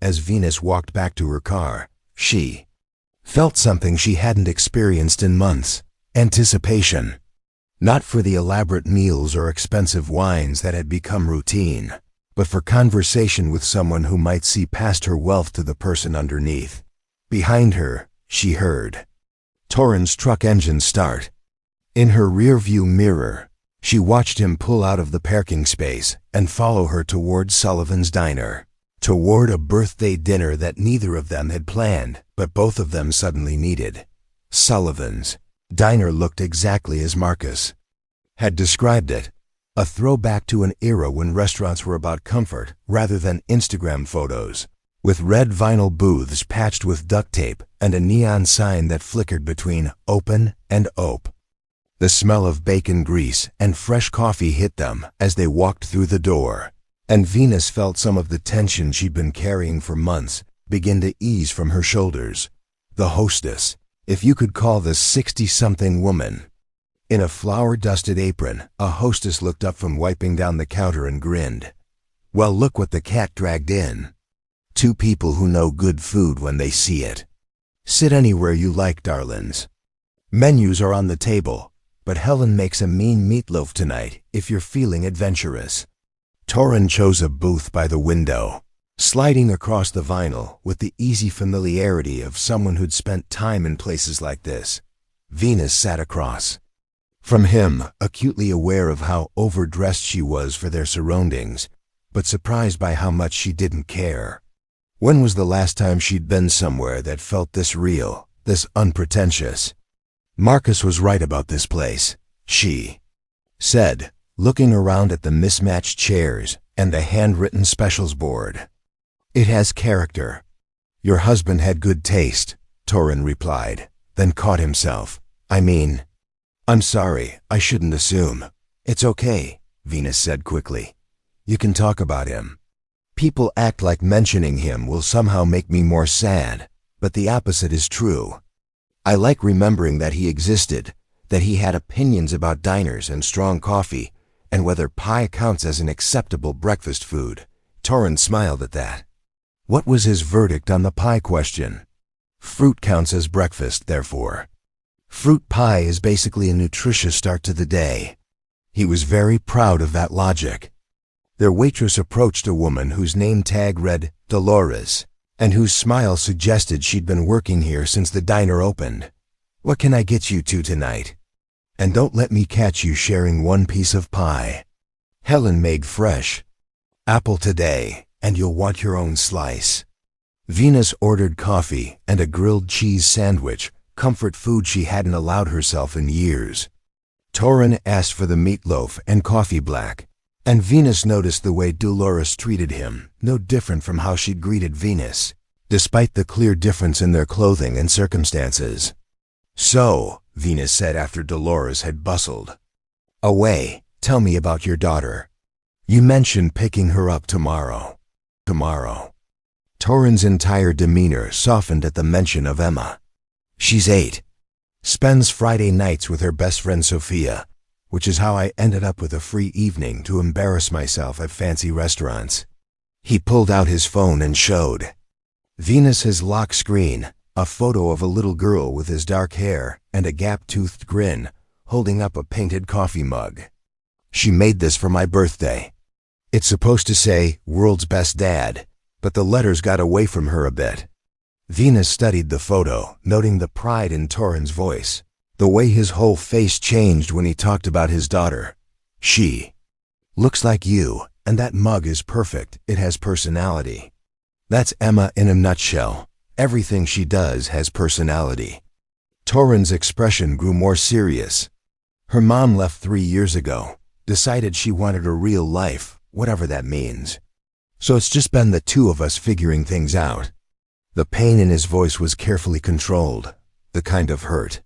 As Venus walked back to her car, she felt something she hadn't experienced in months: anticipation. Not for the elaborate meals or expensive wines that had become routine, but for conversation with someone who might see past her wealth to the person underneath. Behind her, she heard Torrin's truck engine start. In her rearview mirror, she watched him pull out of the parking space and follow her toward Sullivan's Diner, toward a birthday dinner that neither of them had planned, but both of them suddenly needed. Sullivan's diner looked exactly as Marcus had described it, a throwback to an era when restaurants were about comfort rather than Instagram photos, with red vinyl booths patched with duct tape and a neon sign that flickered between open and op. The smell of bacon grease and fresh coffee hit them as they walked through the door, and Venus felt some of the tension she'd been carrying for months begin to ease from her shoulders. The hostess, if you could call this 60-something woman, in a flour-dusted apron, a hostess looked up from wiping down the counter and grinned. Well, look what the cat dragged in. Two people who know good food when they see it. Sit anywhere you like, darlings. Menus are on the table, but Helen makes a mean meatloaf tonight if you're feeling adventurous. Torrin chose a booth by the window, sliding across the vinyl with the easy familiarity of someone who'd spent time in places like this. Venus sat across from him, acutely aware of how overdressed she was for their surroundings, but surprised by how much she didn't care. When was the last time she'd been somewhere that felt this real, this unpretentious? Marcus was right about this place, she said, looking around at the mismatched chairs and the handwritten specials board. It has character. Your husband had good taste, Torrin replied, then caught himself. I'm sorry, I shouldn't assume. It's okay, Venus said quickly. You can talk about him. People act like mentioning him will somehow make me more sad, but the opposite is true. I like remembering that he existed, that he had opinions about diners and strong coffee, and whether pie counts as an acceptable breakfast food. Torrin smiled at that. What was his verdict on the pie question? Fruit counts as breakfast, therefore. Fruit pie is basically a nutritious start to the day. He was very proud of that logic. Their waitress approached a woman whose name tag read Dolores, and whose smile suggested she'd been working here since the diner opened. What can I get you two tonight? And don't let me catch you sharing one piece of pie. Helen made fresh apple today, and you'll want your own slice. Venus ordered coffee and a grilled cheese sandwich, comfort food she hadn't allowed herself in years. Torrin asked for the meatloaf and coffee black, and Venus noticed the way Dolores treated him, no different from how she'd greeted Venus, despite the clear difference in their clothing and circumstances. So, Venus said after Dolores had bustled away, tell me about your daughter. You mentioned picking her up tomorrow. Torrin's entire demeanor softened at the mention of Emma. She's 8. Spends Friday nights with her best friend Sophia, which is how I ended up with a free evening to embarrass myself at fancy restaurants. He pulled out his phone and showed Venus's lock screen, a photo of a little girl with his dark hair and a gap-toothed grin, holding up a painted coffee mug. She made this for my birthday. It's supposed to say, World's Best Dad, but the letters got away from her a bit. Venus studied the photo, noting the pride in Torrin's voice, the way his whole face changed when he talked about his daughter. She looks like you, and that mug is perfect. It has personality. That's Emma in a nutshell. Everything she does has personality. Torrin's expression grew more serious. Her mom left 3 years ago, decided she wanted a real life, whatever that means. So it's just been the two of us figuring things out. The pain in his voice was carefully controlled, the kind of hurt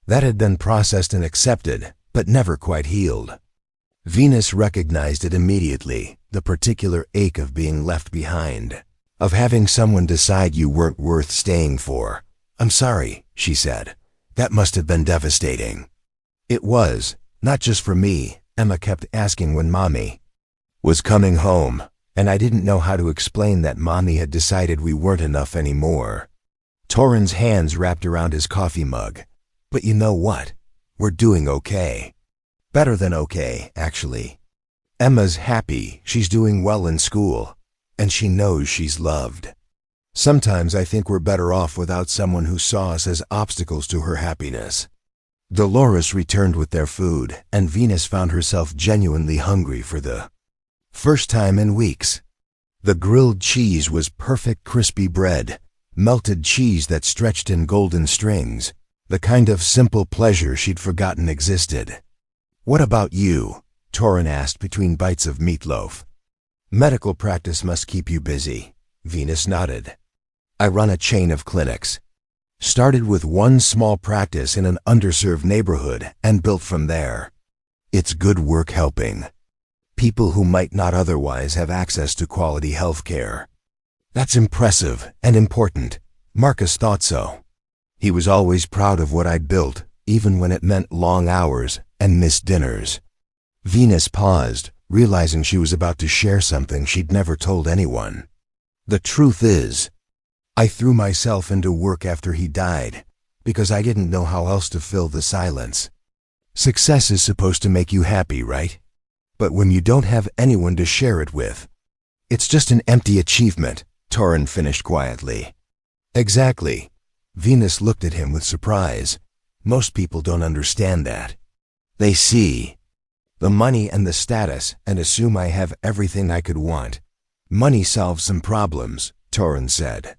that had been processed and accepted, but never quite healed. Venus recognized it immediately, the particular ache of being left behind, of having someone decide you weren't worth staying for. I'm sorry, she said. That must have been devastating. It was, not just for me. Emma kept asking when Mommy was coming home, and I didn't know how to explain that Mommy had decided we weren't enough anymore. Torrin's hands wrapped around his coffee mug. But you know what? We're doing okay. Better than okay, actually. Emma's happy, she's doing well in school, and she knows she's loved. Sometimes I think we're better off without someone who saw us as obstacles to her happiness. Dolores returned with their food, and Venus found herself genuinely hungry for the first time in weeks. The grilled cheese was perfect crispy bread, melted cheese that stretched in golden strings, The kind of simple pleasure she'd forgotten existed. "What about you?" Torin asked between bites of meatloaf. "Medical practice must keep you busy." Venus nodded. "I run a chain of clinics. Started with one small practice in an underserved neighborhood and built from there. It's good work helping people who might not otherwise have access to quality health care." "That's impressive and important." Marcus thought so. He was always proud of what I'd built, even when it meant long hours and missed dinners. Venus paused, realizing she was about to share something she'd never told anyone. "The truth is, I threw myself into work after he died, because I didn't know how else to fill the silence. Success is supposed to make you happy, right? But when you don't have anyone to share it with, it's just an empty achievement," Torin finished quietly. "Exactly." Venus looked at him with surprise. "Most people don't understand that. They see the money and the status and assume I have everything I could want. Money solves some problems," Torin said.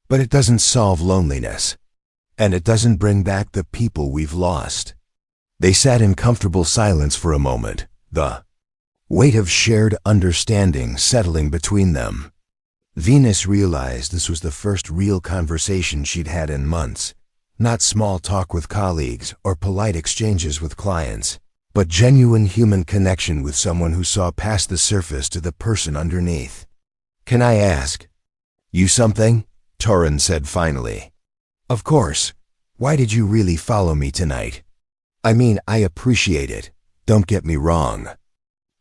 "But it doesn't solve loneliness. And it doesn't bring back the people we've lost." They sat in comfortable silence for a moment, the weight of shared understanding settling between them. Venus realized this was the first real conversation she'd had in months. Not small talk with colleagues or polite exchanges with clients, but genuine human connection with someone who saw past the surface to the person underneath. "Can I ask you something?" Torin said finally. "Of course. Why did you really follow me tonight? I mean, I appreciate it, don't get me wrong.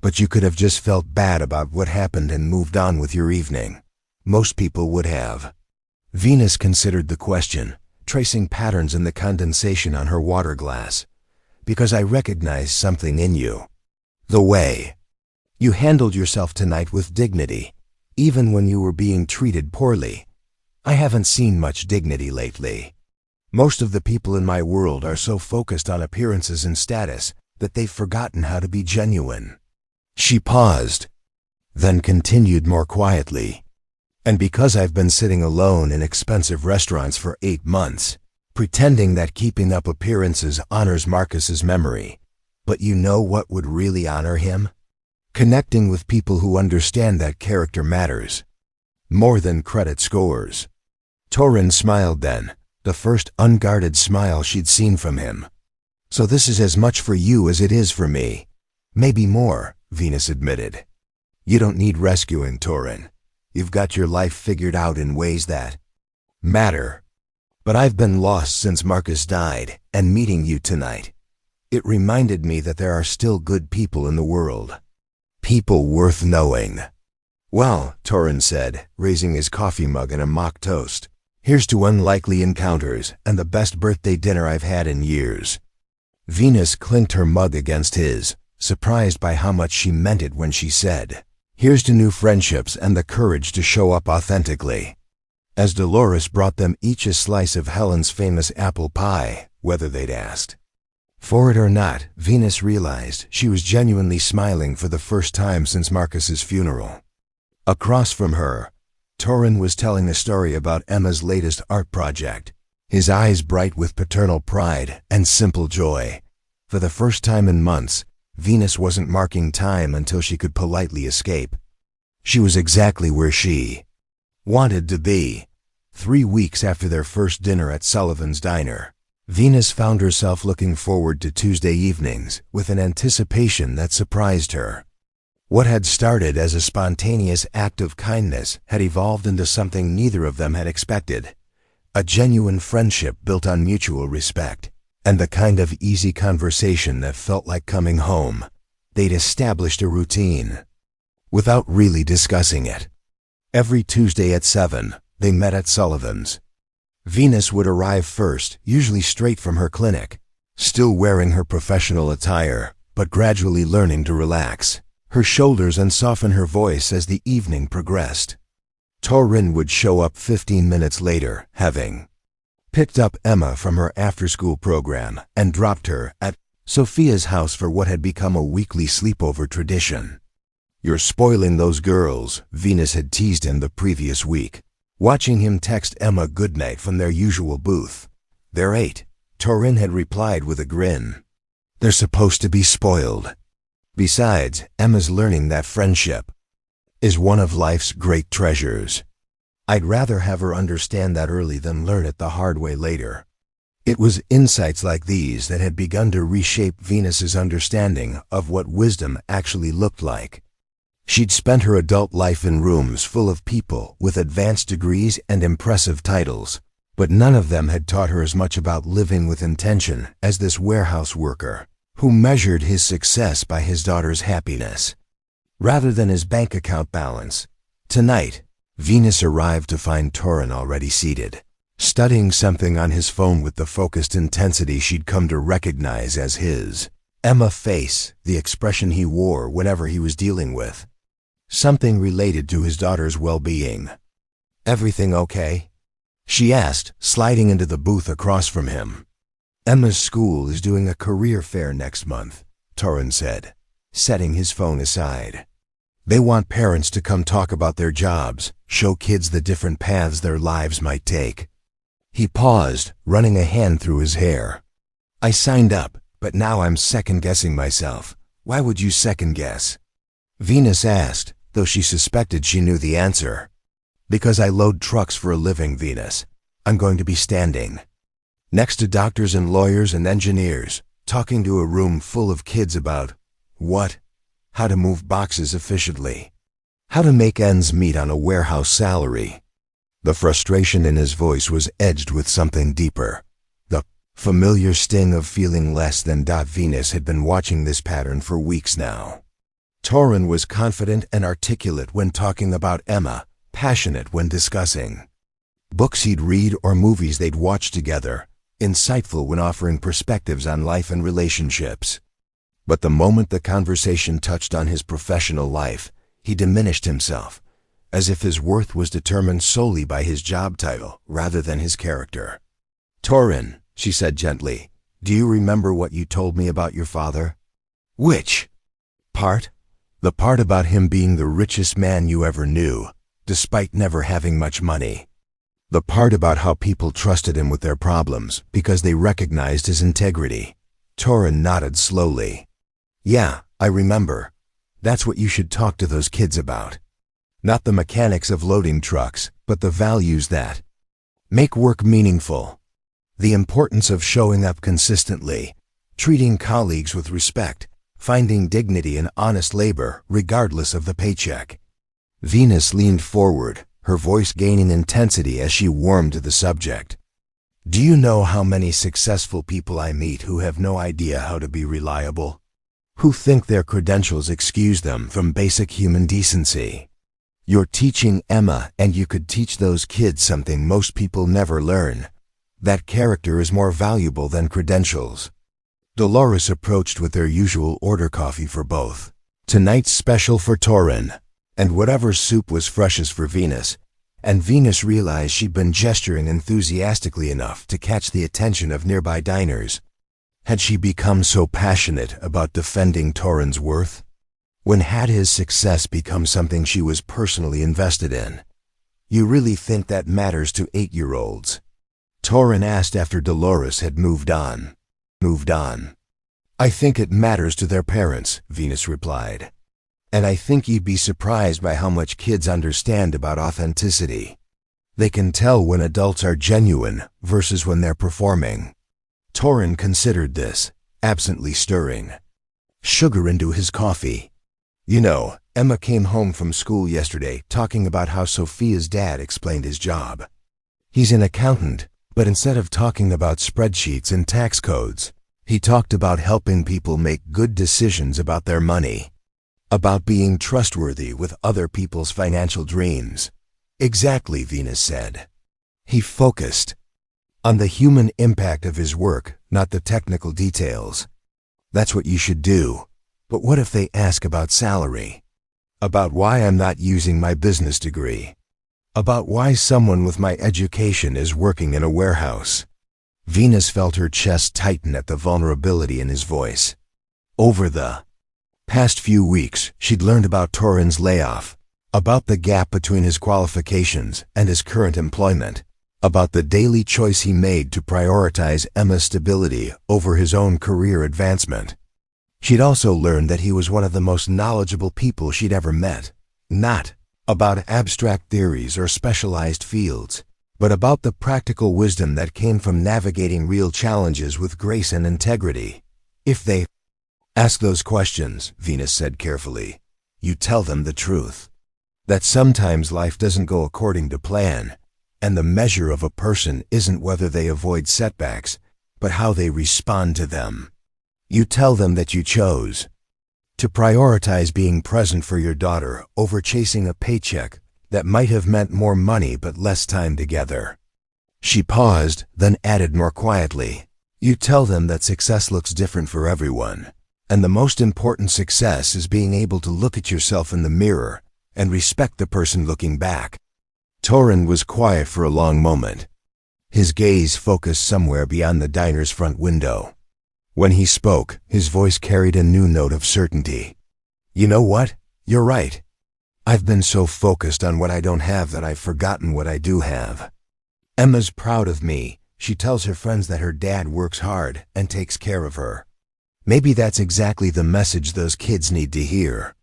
But you could have just felt bad about what happened and moved on with your evening. Most people would have." Venus considered the question, tracing patterns in the condensation on her water glass. "Because I recognize something in you. The way you handled yourself tonight with dignity, even when you were being treated poorly. I haven't seen much dignity lately. Most of the people in my world are so focused on appearances and status that they've forgotten how to be genuine." She paused, then continued more quietly. "And because I've been sitting alone in expensive restaurants for 8 months, pretending that keeping up appearances honors Marcus's memory, but you know what would really honor him? Connecting with people who understand that character matters more than credit scores." Torin smiled then, the first unguarded smile she'd seen from him. "So this is as much for you as it is for me." "Maybe more," Venus admitted. "You don't need rescuing, Torin. You've got your life figured out in ways that matter. But I've been lost since Marcus died, and meeting you tonight, it reminded me that there are still good people in the world. People worth knowing." "Well," Torin said, raising his coffee mug in a mock toast, "here's to unlikely encounters and the best birthday dinner I've had in years." Venus clinked her mug against his, surprised by how much she meant it when she said, "Here's to new friendships and the courage to show up authentically." As Dolores brought them each a slice of Helen's famous apple pie, whether they'd asked for it or not, Venus realized she was genuinely smiling for the first time since Marcus's funeral. Across from her, Torin was telling a story about Emma's latest art project, his eyes bright with paternal pride and simple joy. For the first time in months, Venus wasn't marking time until she could politely escape. She was exactly where she wanted to be. 3 weeks after their first dinner at Sullivan's Diner, Venus found herself looking forward to Tuesday evenings with an anticipation that surprised her. What had started as a spontaneous act of kindness had evolved into something neither of them had expected. A genuine friendship built on mutual respect, and the kind of easy conversation that felt like coming home. They'd established a routine without really discussing it. Every Tuesday at 7, they met at Sullivan's. Venus would arrive first, usually straight from her clinic, still wearing her professional attire, but gradually learning to relax her shoulders and soften her voice as the evening progressed. Torin would show up 15 minutes later, having picked up Emma from her after-school program and dropped her at Sophia's house for what had become a weekly sleepover tradition. "You're spoiling those girls," Venus had teased him the previous week, watching him text Emma goodnight from their usual booth. "They're 8, Torin had replied with a grin. They're supposed to be spoiled. Besides, Emma's learning that friendship is one of life's great treasures. I'd rather have her understand that early than learn it the hard way later. It was insights like these that had begun to reshape Venus's understanding of what wisdom actually looked like. She'd spent her adult life in rooms full of people with advanced degrees and impressive titles, but none of them had taught her as much about living with intention as this warehouse worker, who measured his success by his daughter's happiness, rather than his bank account balance. Tonight, Venus arrived to find Torin already seated, studying something on his phone with the focused intensity she'd come to recognize as his Emma face, the expression he wore whenever he was dealing with something related to his daughter's well-being. Everything okay? She asked, sliding into the booth across from him. Emma's school is doing a career fair next month, Torin said, setting his phone aside. They want parents to come talk about their jobs, show kids the different paths their lives might take. He paused, running a hand through his hair. I signed up, but now I'm second-guessing myself. Why would you second-guess? Venus asked, though she suspected she knew the answer. Because I load trucks for a living, Venus. I'm going to be standing next to doctors and lawyers and engineers, talking to a room full of kids about what? How to move boxes efficiently. How to make ends meet on a warehouse salary. The frustration in his voice was edged with something deeper. The familiar sting of feeling less than. Venus had been watching this pattern for weeks now. Torin was confident and articulate when talking about Emma, passionate when discussing books he'd read or movies they'd watch together, insightful when offering perspectives on life and relationships. But the moment the conversation touched on his professional life, he diminished himself, as if his worth was determined solely by his job title rather than his character. Torin, she said gently, do you remember what you told me about your father? Which part? The part about him being the richest man you ever knew, despite never having much money. The part about how people trusted him with their problems because they recognized his integrity. Torin nodded slowly. Yeah, I remember. That's what you should talk to those kids about. Not the mechanics of loading trucks, but the values that make work meaningful. The importance of showing up consistently, treating colleagues with respect, finding dignity in honest labor regardless of the paycheck. Venus leaned forward, her voice gaining intensity as she warmed to the subject. Do you know how many successful people I meet who have no idea how to be reliable? Who think their credentials excuse them from basic human decency? You're teaching Emma, and you could teach those kids something most people never learn. That character is more valuable than credentials. Dolores approached with their usual order coffee for both. Tonight's special for Torin, and whatever soup was freshest for Venus, and Venus realized she'd been gesturing enthusiastically enough to catch the attention of nearby diners. Had she become so passionate about defending Torin's worth? When had his success become something she was personally invested in? You really think that matters to 8-year-olds? Torin asked after Dolores had moved on. I think it matters to their parents, Venus replied. And I think you'd be surprised by how much kids understand about authenticity. They can tell when adults are genuine versus when they're performing. Torin considered this, absently stirring sugar into his coffee. You know, Emma came home from school yesterday talking about how Sophia's dad explained his job. He's an accountant, but instead of talking about spreadsheets and tax codes, he talked about helping people make good decisions about their money. About being trustworthy with other people's financial dreams. Exactly, Venus said. He focused on the human impact of his work, not the technical details. That's what you should do. But what if they ask about salary? About why I'm not using my business degree? About why someone with my education is working in a warehouse? Venus felt her chest tighten at the vulnerability in his voice. Over the past few weeks, she'd learned about Torin's layoff, about the gap between his qualifications and his current employment, about the daily choice he made to prioritize Emma's stability over his own career advancement. She'd also learned that he was one of the most knowledgeable people she'd ever met, not about abstract theories or specialized fields, but about the practical wisdom that came from navigating real challenges with grace and integrity. If they ask those questions, Venus said carefully, you tell them the truth. That sometimes life doesn't go according to plan, and the measure of a person isn't whether they avoid setbacks, but how they respond to them. You tell them that you chose to prioritize being present for your daughter over chasing a paycheck that might have meant more money but less time together. She paused, then added more quietly, you tell them that success looks different for everyone, and the most important success is being able to look at yourself in the mirror and respect the person looking back. Torrin was quiet for a long moment. His gaze focused somewhere beyond the diner's front window. When he spoke, his voice carried a new note of certainty. You know what? You're right. I've been so focused on what I don't have that I've forgotten what I do have. Emma's proud of me. She tells her friends that her dad works hard and takes care of her. Maybe that's exactly the message those kids need to hear.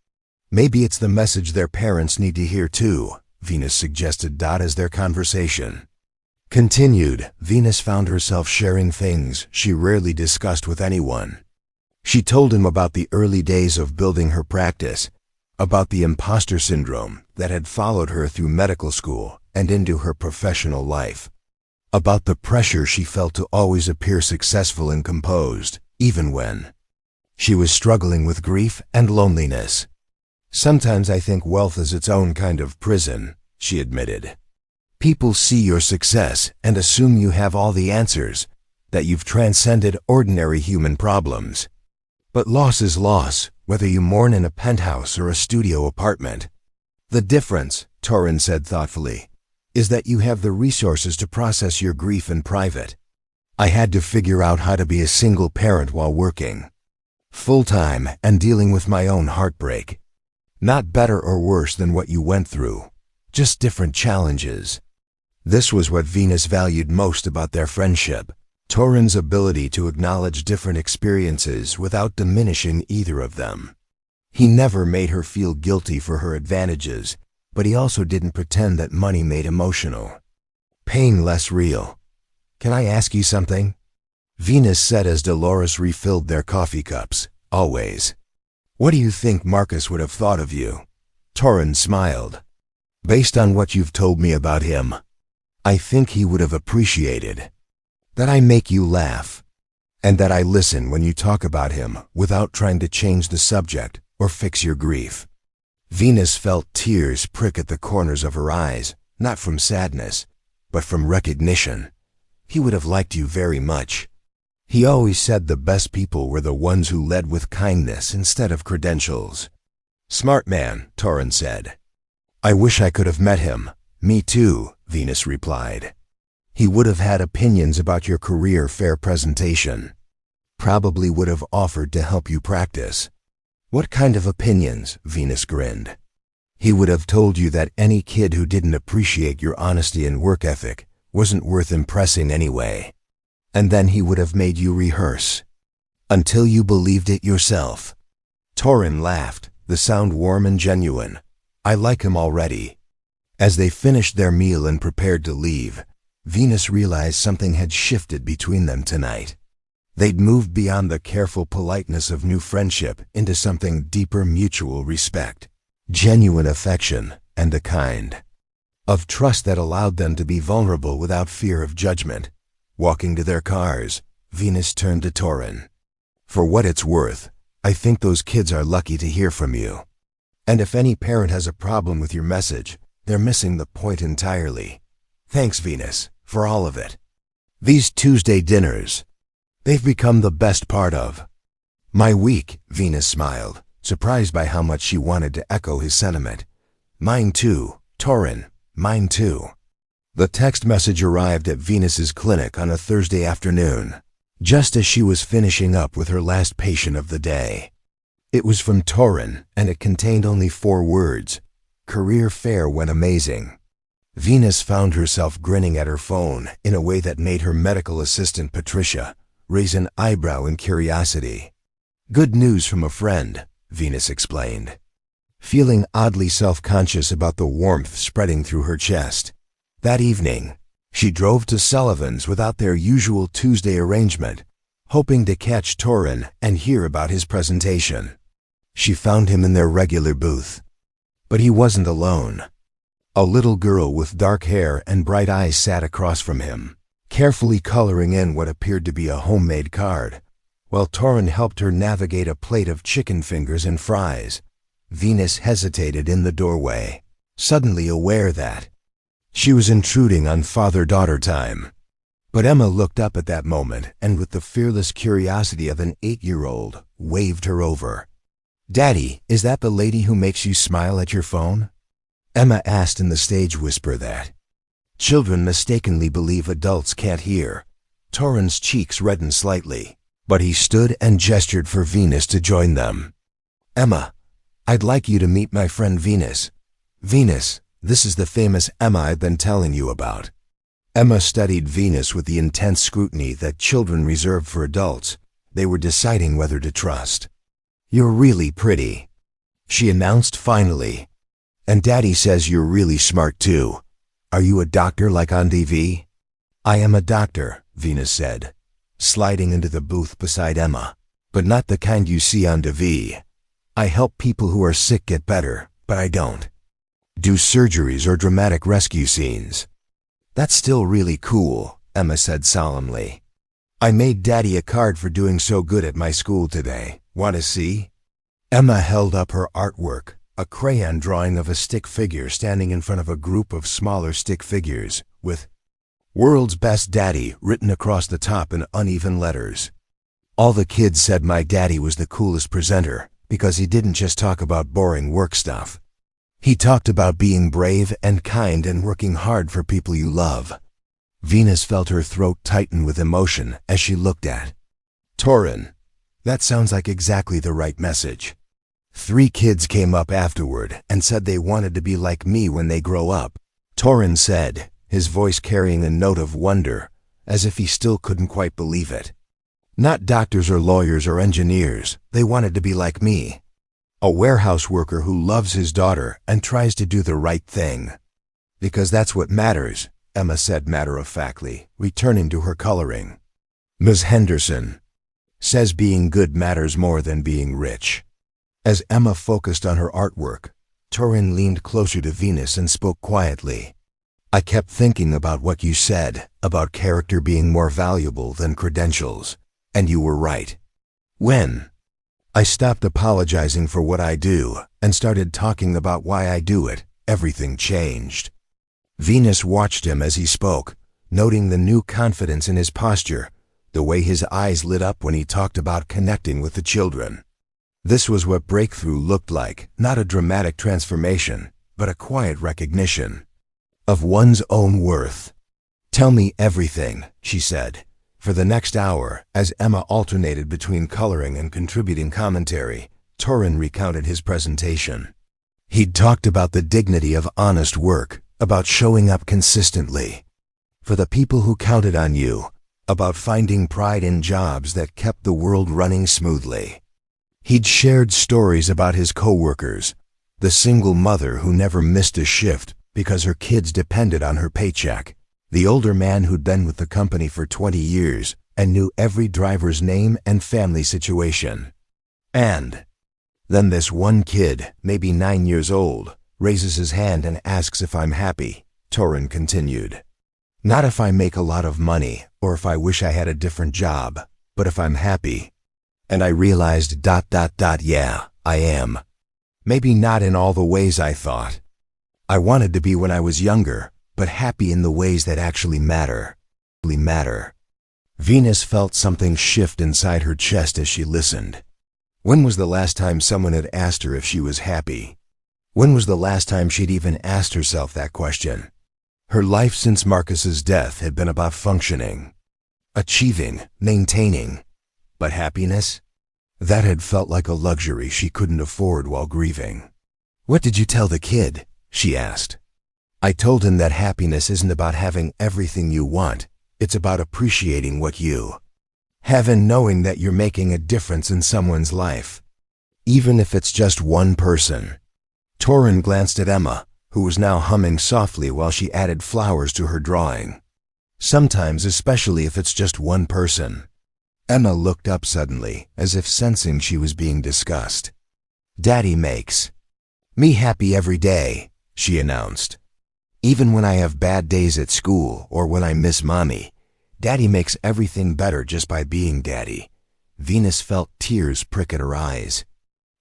Maybe it's the message their parents need to hear too, Venus suggested as their conversation continued. Venus found herself sharing things she rarely discussed with anyone. She told him about the early days of building her practice, about the imposter syndrome that had followed her through medical school and into her professional life, about the pressure she felt to always appear successful and composed, even when she was struggling with grief and loneliness. Sometimes I think wealth is its own kind of prison, she admitted. People see your success and assume you have all the answers, that you've transcended ordinary human problems. But loss is loss, whether you mourn in a penthouse or a studio apartment. The difference, Torrin said thoughtfully, is that you have the resources to process your grief in private. I had to figure out how to be a single parent while working full-time and dealing with my own heartbreak. Not better or worse than what you went through, just different challenges. This was what Venus valued most about their friendship, Torrin's ability to acknowledge different experiences without diminishing either of them. He never made her feel guilty for her advantages, but he also didn't pretend that money made emotional pain less real. Can I ask you something? Venus said as Dolores refilled their coffee cups. Always. What do you think Marcus would have thought of you? Torrin smiled. Based on what you've told me about him, I think he would have appreciated that I make you laugh, and that I listen when you talk about him without trying to change the subject or fix your grief. Venus felt tears prick at the corners of her eyes, not from sadness, but from recognition. He would have liked you very much. He always said the best people were the ones who led with kindness instead of credentials. Smart man, Torrin said. I wish I could have met him. Me too, Venus replied. He would have had opinions about your career fair presentation. Probably would have offered to help you practice. What kind of opinions? Venus grinned. He would have told you that any kid who didn't appreciate your honesty and work ethic wasn't worth impressing anyway. And then he would have made you rehearse until you believed it yourself. Torrin laughed, the sound warm and genuine. I like him already. As they finished their meal and prepared to leave, Venus realized something had shifted between them tonight. They'd moved beyond the careful politeness of new friendship into something deeper mutual respect, genuine affection, and a kind of trust that allowed them to be vulnerable without fear of judgment. Walking to their cars, Venus turned to Torrin. For what it's worth, I think those kids are lucky to hear from you. And if any parent has a problem with your message, they're missing the point entirely. Thanks, Venus, for all of it. These Tuesday dinners, they've become the best part of my week, Venus smiled, surprised by how much she wanted to echo his sentiment. Mine too, Torrin, mine too. The text message arrived at Venus's clinic on a Thursday afternoon, just as she was finishing up with her last patient of the day. It was from Torrin, and it contained only 4 words. Career fair went amazing. Venus found herself grinning at her phone in a way that made her medical assistant Patricia raise an eyebrow in curiosity. "Good news from a friend," Venus explained, feeling oddly self-conscious about the warmth spreading through her chest. That evening, she drove to Sullivan's without their usual Tuesday arrangement, hoping to catch Torin and hear about his presentation. She found him in their regular booth. But he wasn't alone. A little girl with dark hair and bright eyes sat across from him, carefully coloring in what appeared to be a homemade card, while Torin helped her navigate a plate of chicken fingers and fries. Venus hesitated in the doorway, suddenly aware that she was intruding on father-daughter time. But Emma looked up at that moment and, with the fearless curiosity of an 8-year-old, waved her over. "Daddy, is that the lady who makes you smile at your phone?" Emma asked in the stage whisper that children mistakenly believe adults can't hear. Torin's cheeks reddened slightly, but he stood and gestured for Venus to join them. "Emma, I'd like you to meet my friend Venus. Venus, this is the famous Emma I've been telling you about." Emma studied Venus with the intense scrutiny that children reserve for adults. They were deciding whether to trust. "You're really pretty," she announced finally. "And Daddy says you're really smart too. Are you a doctor like on TV?" "I am a doctor," Venus said, sliding into the booth beside Emma. "But not the kind you see on TV. I help people who are sick get better, but I don't do surgeries or dramatic rescue scenes." "That's still really cool," Emma said solemnly. "I made Daddy a card for doing so good at my school today. Want to see?" Emma held up her artwork, a crayon drawing of a stick figure standing in front of a group of smaller stick figures, with "World's Best Daddy" written across the top in uneven letters. All the kids said my daddy was the coolest presenter because he didn't just talk about boring work stuff. He talked about being brave and kind and working hard for people you love. Venus felt her throat tighten with emotion as she looked at Torin. That sounds like exactly the right message. 3 kids came up afterward and said they wanted to be like me when they grow up. Torin said, his voice carrying a note of wonder, as if he still couldn't quite believe it. "Not doctors or lawyers or engineers. They wanted to be like me. A warehouse worker who loves his daughter and tries to do the right thing. Because that's what matters," Emma said matter-of-factly, returning to her coloring. "Ms. Henderson says being good matters more than being rich." As Emma focused on her artwork, Torin leaned closer to Venus and spoke quietly. "I kept thinking about what you said, about character being more valuable than credentials, and you were right. When I stopped apologizing for what I do and started talking about why I do it, everything changed." Venus watched him as he spoke, noting the new confidence in his posture, the way his eyes lit up when he talked about connecting with the children. This was what breakthrough looked like, not a dramatic transformation, but a quiet recognition of one's own worth. "Tell me everything," she said. For the next hour, as Emma alternated between coloring and contributing commentary, Torin recounted his presentation. He'd talked about the dignity of honest work, about showing up consistently for the people who counted on you, about finding pride in jobs that kept the world running smoothly. He'd shared stories about his coworkers, the single mother who never missed a shift because her kids depended on her paycheck, the older man who'd been with the company for 20 years and knew every driver's name and family situation. And then this one kid, maybe 9 years old, raises his hand and asks if I'm happy, Torin continued. "Not if I make a lot of money or if I wish I had a different job, but if I'm happy." And I realized ... yeah, I am. Maybe not in all the ways I thought I wanted to be when I was younger, but happy in the ways that actually matter. Venus felt something shift inside her chest as she listened. When was the last time someone had asked her if she was happy? When was the last time she'd even asked herself that question? Her life since Marcus's death had been about functioning, achieving, maintaining. But happiness? That had felt like a luxury she couldn't afford while grieving. "What did you tell the kid?" she asked. I told him that happiness isn't about having everything you want, it's about appreciating what you have and knowing that you're making a difference in someone's life, even if it's just one person. Torrin glanced at Emma, who was now humming softly while she added flowers to her drawing. Sometimes, especially if it's just one person. Emma looked up suddenly, as if sensing she was being discussed. Daddy makes me happy every day, she announced. Even when I have bad days at school or when I miss Mommy, Daddy makes everything better just by being Daddy. Venus felt tears prick at her eyes.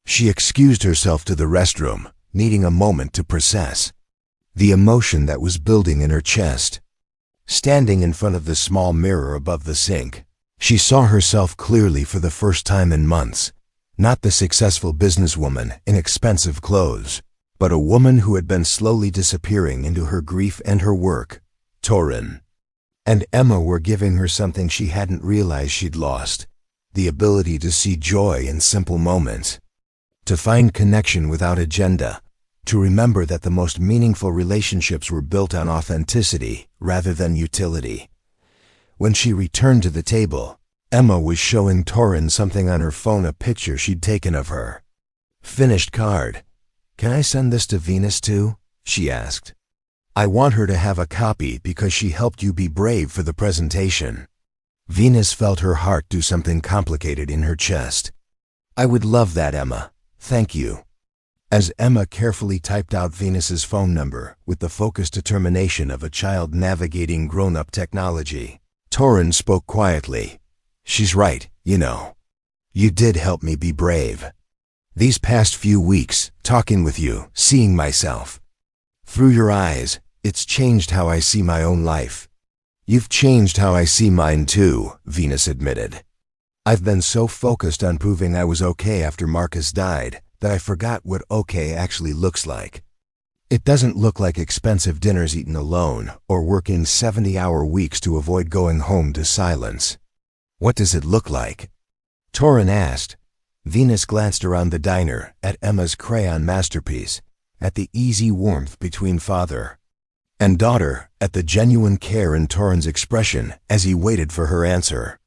She excused herself to the restroom, needing a moment to process the emotion that was building in her chest. Standing in front of the small mirror above the sink, she saw herself clearly for the first time in months. Not the successful businesswoman in expensive clothes, but a woman who had been slowly disappearing into her grief and her work. Torrin and Emma were giving her something she hadn't realized she'd lost: the ability to see joy in simple moments, to find connection without agenda, to remember that the most meaningful relationships were built on authenticity rather than utility. When she returned to the table, Emma was showing Torrin something on her phone, a picture she'd taken of her. Finished card. Can I send this to Venus too? She asked. I want her to have a copy because she helped you be brave for the presentation. Venus felt her heart do something complicated in her chest. I would love that, Emma. Thank you. As Emma carefully typed out Venus's phone number with the focused determination of a child navigating grown-up technology, Torrin spoke quietly. She's right, you know. You did help me be brave. These past few weeks, talking with you, seeing myself through your eyes, it's changed how I see my own life. You've changed how I see mine too, Venus admitted. I've been so focused on proving I was okay after Marcus died that I forgot what okay actually looks like. It doesn't look like expensive dinners eaten alone or working 70-hour weeks to avoid going home to silence. What does it look like? Torrin asked. Venus glanced around the diner, at Emma's crayon masterpiece, at the easy warmth between father and daughter, at the genuine care in Torrin's expression as he waited for her answer.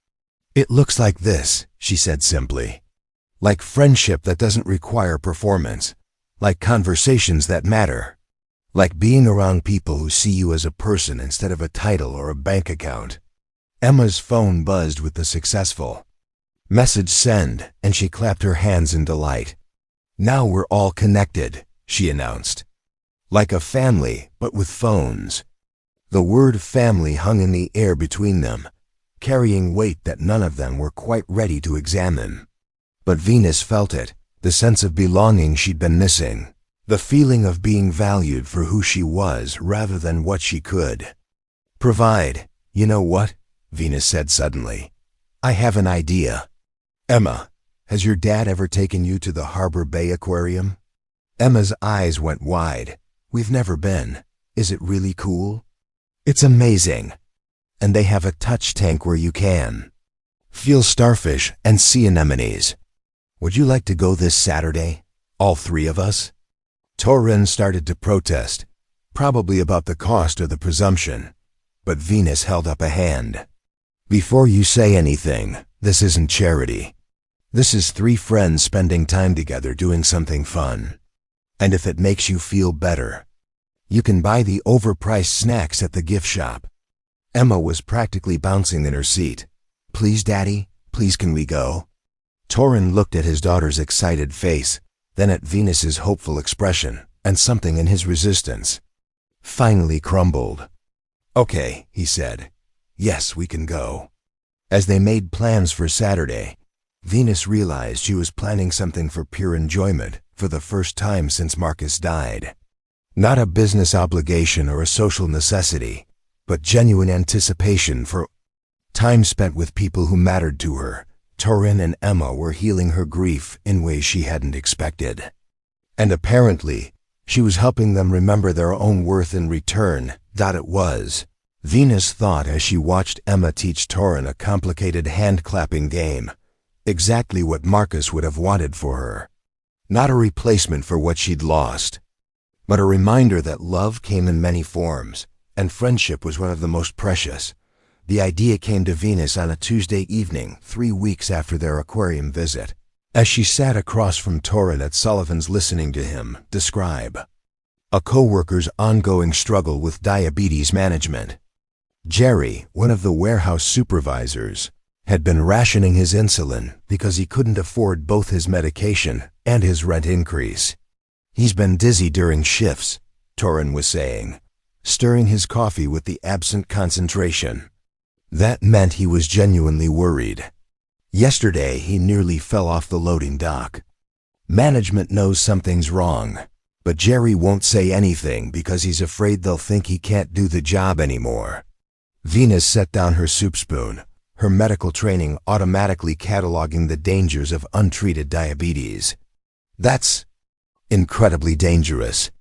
It looks like this, she said simply. Like friendship that doesn't require performance. Like conversations that matter. Like being around people who see you as a person instead of a title or a bank account. Emma's phone buzzed with the successful message send, and she clapped her hands in delight. Now we're all connected, she announced. Like a family, but with phones. The word family hung in the air between them, carrying weight that none of them were quite ready to examine. But Venus felt it, the sense of belonging she'd been missing, the feeling of being valued for who she was rather than what she could provide. You know what? Venus said suddenly. I have an idea. Emma, has your dad ever taken you to the Harbor Bay Aquarium? Emma's eyes went wide. We've never been. Is it really cool? It's amazing. And they have a touch tank where you can feel starfish and sea anemones. Would you like to go this Saturday? All three of us? Torrin started to protest, probably about the cost or the presumption, but Venus held up a hand. Before you say anything, this isn't charity. This is three friends spending time together doing something fun. And if it makes you feel better, you can buy the overpriced snacks at the gift shop. Emma was practically bouncing in her seat. Please, Daddy, please can we go? Torrin looked at his daughter's excited face, then at Venus's hopeful expression, and something in his resistance finally crumbled. Okay, he said. Yes, we can go. As they made plans for Saturday, Venus realized she was planning something for pure enjoyment for the first time since Marcus died. Not a business obligation or a social necessity, but genuine anticipation for time spent with people who mattered to her. Torrin and Emma were healing her grief in ways she hadn't expected. And apparently, she was helping them remember their own worth in return. It was, Venus thought as she watched Emma teach Torrin a complicated hand-clapping game, exactly what Marcus would have wanted for her. Not a replacement for what she'd lost, but a reminder that love came in many forms, and friendship was one of the most precious. The idea came to Venus on a Tuesday evening, 3 weeks after their aquarium visit, as she sat across from Torrin at Sullivan's listening to him describe a co-worker's ongoing struggle with diabetes management. Jerry, one of the warehouse supervisors, had been rationing his insulin because he couldn't afford both his medication and his rent increase. "He's been dizzy during shifts," Torrin was saying, stirring his coffee with the absent concentration. That meant he was genuinely worried. Yesterday, he nearly fell off the loading dock. Management knows something's wrong, but Jerry won't say anything because he's afraid they'll think he can't do the job anymore. Venus set down her soup spoon, her medical training automatically cataloging the dangers of untreated diabetes. "That's incredibly dangerous.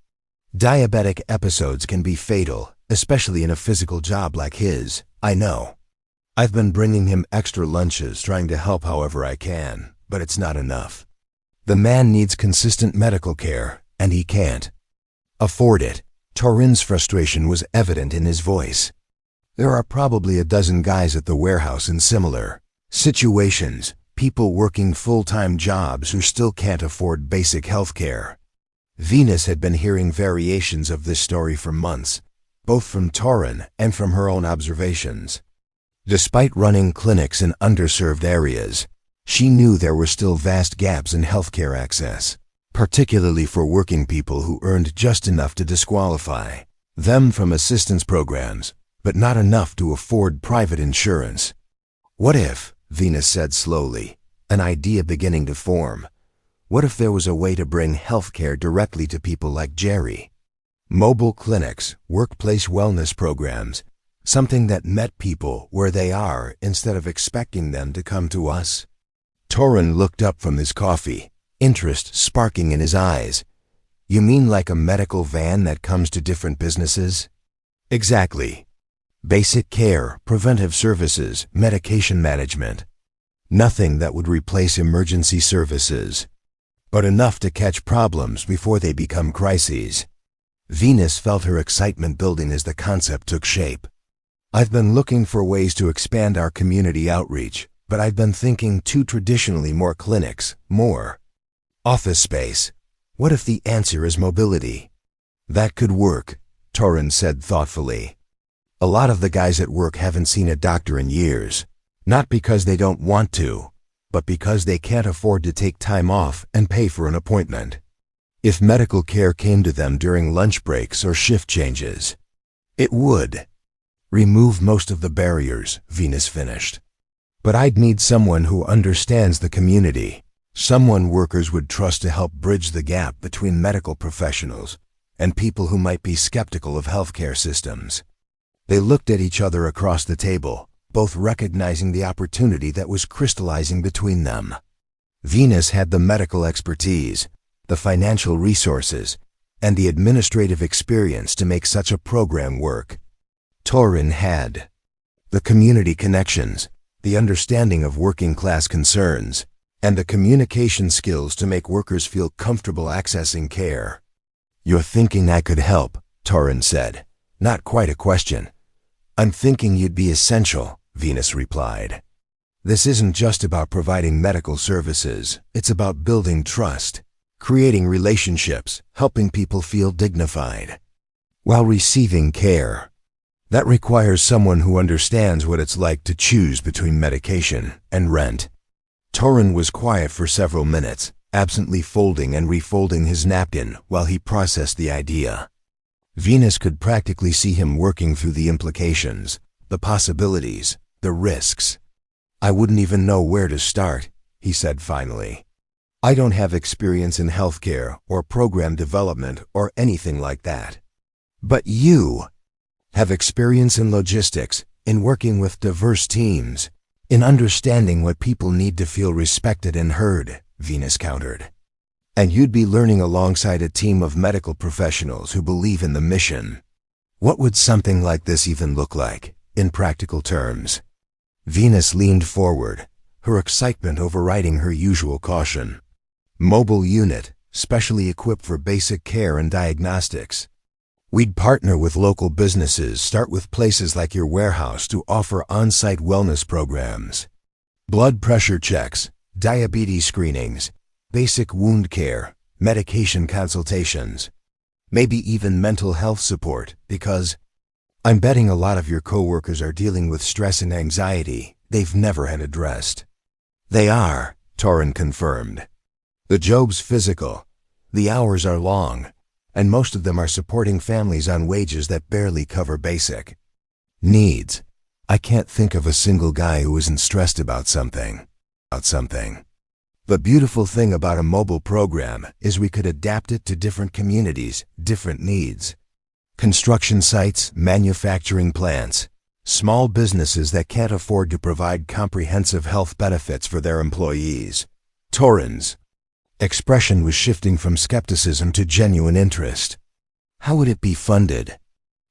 Diabetic episodes can be fatal, especially in a physical job like his. I know. I've been bringing him extra lunches, trying to help however I can, but it's not enough. The man needs consistent medical care, and he can't afford it." Torrin's frustration was evident in his voice. "There are probably a dozen guys at the warehouse in similar situations, people working full-time jobs who still can't afford basic health care." Venus had been hearing variations of this story for months, both from Torrin and from her own observations. Despite running clinics in underserved areas, she knew there were still vast gaps in healthcare access, particularly for working people who earned just enough to disqualify them from assistance programs, but not enough to afford private insurance. "What if," Venus said slowly, an idea beginning to form, "what if there was a way to bring healthcare directly to people like Jerry? Mobile clinics, workplace wellness programs, something that met people where they are instead of expecting them to come to us?" Torrin looked up from his coffee, interest sparking in his eyes. "You mean like a medical van that comes to different businesses?" "Exactly. Basic care, preventive services, medication management. Nothing that would replace emergency services, but enough to catch problems before they become crises." Venus felt her excitement building as the concept took shape. "I've been looking for ways to expand our community outreach, but I've been thinking too traditionally: more clinics, more office space. What if the answer is mobility?" "That could work," Torrin said thoughtfully. "A lot of the guys at work haven't seen a doctor in years, not because they don't want to, but because they can't afford to take time off and pay for an appointment. If medical care came to them during lunch breaks or shift changes, it would remove most of the barriers," Venus finished. "But I'd need someone who understands the community, someone workers would trust to help bridge the gap between medical professionals and people who might be skeptical of healthcare systems." They looked at each other across the table, both recognizing the opportunity that was crystallizing between them. Venus had the medical expertise, the financial resources, and the administrative experience to make such a program work. Torrin had the community connections, the understanding of working-class concerns, and the communication skills to make workers feel comfortable accessing care. "You're thinking I could help," Torrin said. "Not quite a question." "I'm thinking you'd be essential," Venus replied. "This isn't just about providing medical services, it's about building trust, creating relationships, helping people feel dignified while receiving care. That requires someone who understands what it's like to choose between medication and rent." Torrin was quiet for several minutes, absently folding and refolding his napkin while he processed the idea. Venus could practically see him working through the implications, the possibilities, the risks. "I wouldn't even know where to start," he said finally. "I don't have experience in healthcare or program development or anything like that. But you have experience in logistics, in working with diverse teams, in understanding what people need to feel respected and heard," Venus countered. "And you'd be learning alongside a team of medical professionals who believe in the mission. What would something like this even look like, in practical terms?" Venus leaned forward, her excitement overriding her usual caution. "Mobile unit, specially equipped for basic care and diagnostics. We'd partner with local businesses, start with places like your warehouse to offer on-site wellness programs, blood pressure checks, diabetes screenings, basic wound care, medication consultations, maybe even mental health support, because I'm betting a lot of your coworkers are dealing with stress and anxiety they've never had addressed. They are, Torrin confirmed. The job's physical, the hours are long, and most of them are supporting families on wages that barely cover basic needs. I can't think of a single guy who isn't stressed about something. The beautiful thing about a mobile program is we could adapt it to different communities, different needs. Construction sites, manufacturing plants, small businesses that can't afford to provide comprehensive health benefits for their employees. Torrin's expression was shifting from skepticism to genuine interest. How would it be funded?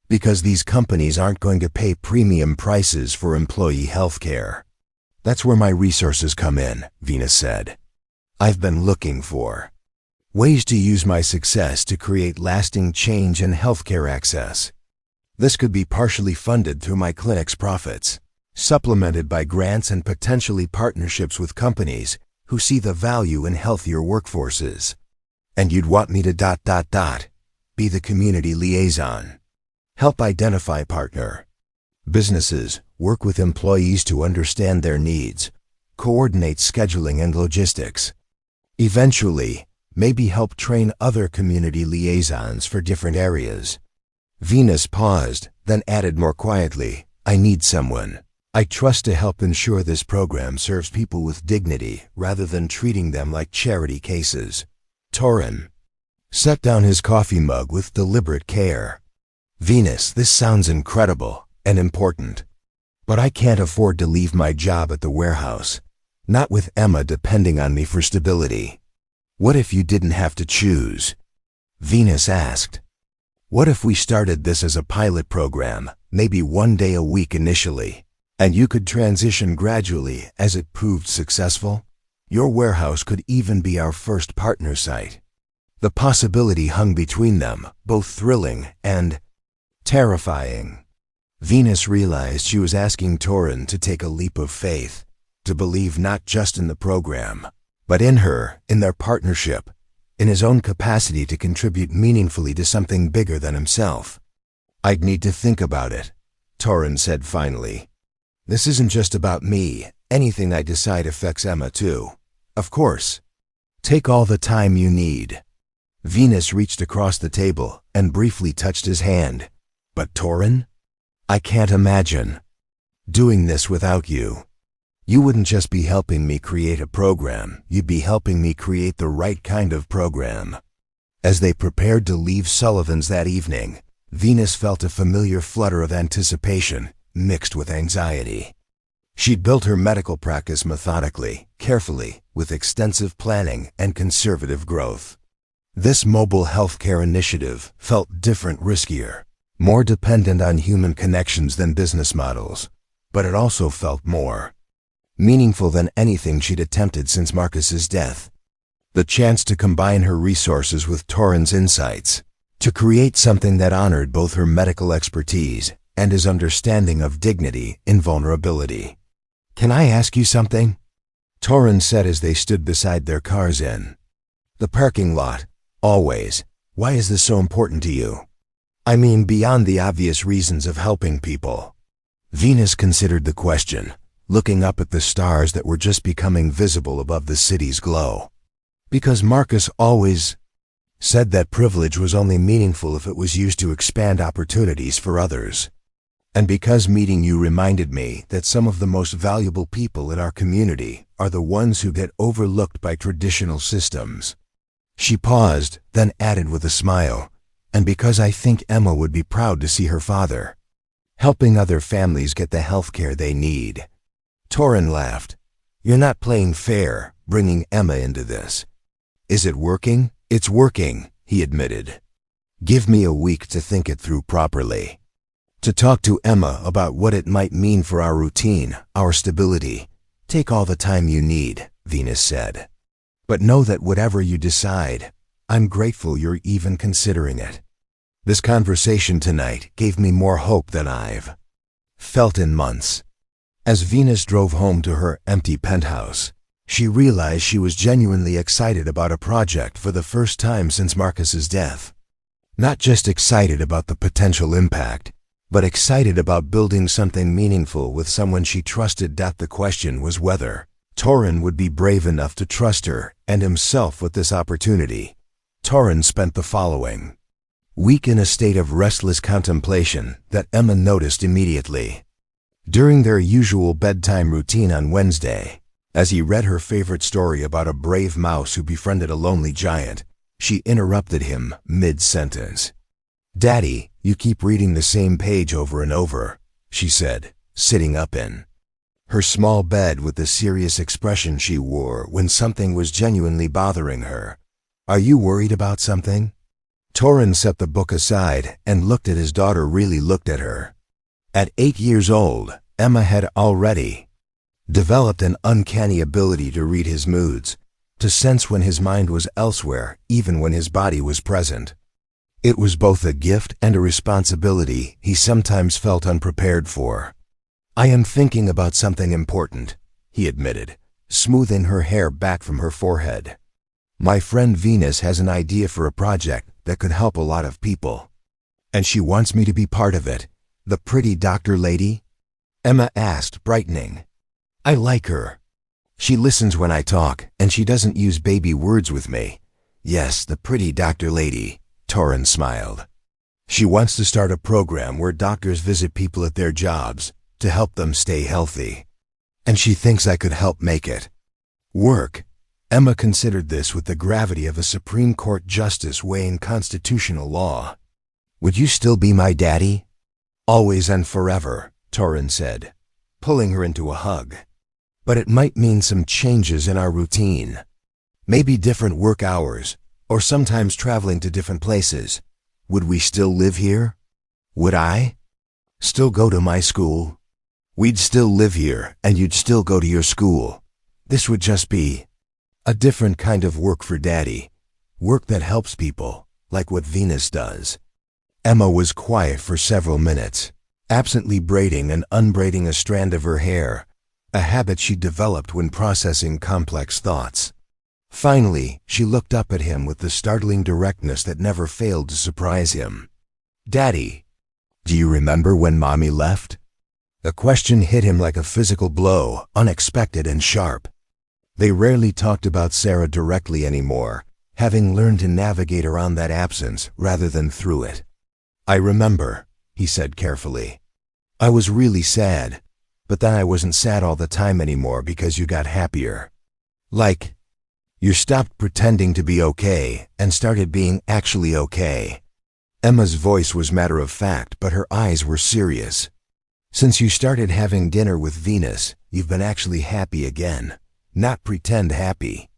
Because these companies aren't going to pay premium prices for employee health care. That's where my resources come in, Venus said. I've been looking for ways to use my success to create lasting change in healthcare access. This could be partially funded through my clinic's profits, supplemented by grants and potentially partnerships with companies who see the value in healthier workforces. And you'd want me to ... be the community liaison. Help identify partner businesses, work with employees to understand their needs, coordinate scheduling and logistics. Eventually, maybe help train other community liaisons for different areas. Venus paused, then added more quietly, I need someone I trust to help ensure this program serves people with dignity rather than treating them like charity cases. Torrin set down his coffee mug with deliberate care. Venus, this sounds incredible and important, but I can't afford to leave my job at the warehouse, not with Emma depending on me for stability. What if you didn't have to choose? Venus asked. What if we started this as a pilot program, maybe 1 day a week initially, and you could transition gradually as it proved successful? Your warehouse could even be our first partner site. The possibility hung between them, both thrilling and terrifying. Venus realized she was asking Torrin to take a leap of faith, to believe not just in the program, but in her, in their partnership, in his own capacity to contribute meaningfully to something bigger than himself. I'd need to think about it, Torrin said finally. This isn't just about me. Anything I decide affects Emma too. Of course. Take all the time you need. Venus reached across the table and briefly touched his hand. But Torrin? I can't imagine doing this without you. You wouldn't just be helping me create a program, you'd be helping me create the right kind of program. As they prepared to leave Sullivan's that evening, Venus felt a familiar flutter of anticipation mixed with anxiety. She'd built her medical practice methodically, carefully, with extensive planning and conservative growth. This mobile healthcare initiative felt different, riskier, more dependent on human connections than business models, but it also felt more meaningful than anything she'd attempted since Marcus's death. The chance to combine her resources with Torrin's insights, to create something that honored both her medical expertise and his understanding of dignity in vulnerability. Can I ask you something? Torrin said as they stood beside their cars in the parking lot. Always. Why is this so important to you? I mean, beyond the obvious reasons of helping people. Venus considered the question, looking up at the stars that were just becoming visible above the city's glow. Because Marcus always said that privilege was only meaningful if it was used to expand opportunities for others. And because meeting you reminded me that some of the most valuable people in our community are the ones who get overlooked by traditional systems. She paused, then added with a smile, and because I think Emma would be proud to see her father helping other families get the health care they need. Torrin laughed. You're not playing fair, bringing Emma into this. Is it working? It's working, he admitted. Give me a week to think it through properly. To talk to Emma about what it might mean for our routine, our stability. Take all the time you need, Venus said. But know that whatever you decide, I'm grateful you're even considering it. This conversation tonight gave me more hope than I've felt in months." As Venus drove home to her empty penthouse, she realized she was genuinely excited about a project for the first time since Marcus's death. Not just excited about the potential impact, but excited about building something meaningful with someone she trusted. The question was whether Torrin would be brave enough to trust her and himself with this opportunity. Torrin spent the following week in a state of restless contemplation that Emma noticed immediately. During their usual bedtime routine on Wednesday, as he read her favorite story about a brave mouse who befriended a lonely giant, she interrupted him mid-sentence. "Daddy, you keep reading the same page over and over," she said, sitting up in her small bed with the serious expression she wore when something was genuinely bothering her. "Are you worried about something?" Torrin set the book aside and looked at his daughter. Really looked at her. At 8 years old, Emma had already developed an uncanny ability to read his moods, to sense when his mind was elsewhere, even when his body was present. It was both a gift and a responsibility he sometimes felt unprepared for. "I am thinking about something important," he admitted, smoothing her hair back from her forehead. "My friend Venus has an idea for a project that could help a lot of people. And she wants me to be part of it." "The pretty doctor lady?" Emma asked, brightening. "I like her. She listens when I talk, and she doesn't use baby words with me." "Yes, the pretty doctor lady," Torrin smiled. "She wants to start a program where doctors visit people at their jobs to help them stay healthy. And she thinks I could help make it work." Emma considered this with the gravity of a Supreme Court justice weighing constitutional law. "Would you still be my daddy?" "Always and forever," Torrin said, pulling her into a hug. "But it might mean some changes in our routine. Maybe different work hours, or sometimes traveling to different places. Would we still live here? Would I still go to my school? We'd still live here, and you'd still go to your school. This would just be a different kind of work for Daddy. Work that helps people, like what Venus does." Emma was quiet for several minutes, absently braiding and unbraiding a strand of her hair, a habit she developed when processing complex thoughts. Finally, she looked up at him with the startling directness that never failed to surprise him. "Daddy, do you remember when Mommy left?" The question hit him like a physical blow, unexpected and sharp. They rarely talked about Sarah directly anymore, having learned to navigate around that absence rather than through it. "I remember," he said carefully. "I was really sad, but then I wasn't sad all the time anymore because you got happier. Like, you stopped pretending to be okay and started being actually okay." Emma's voice was matter-of-fact, but her eyes were serious. "Since you started having dinner with Venus, you've been actually happy again, not pretend happy."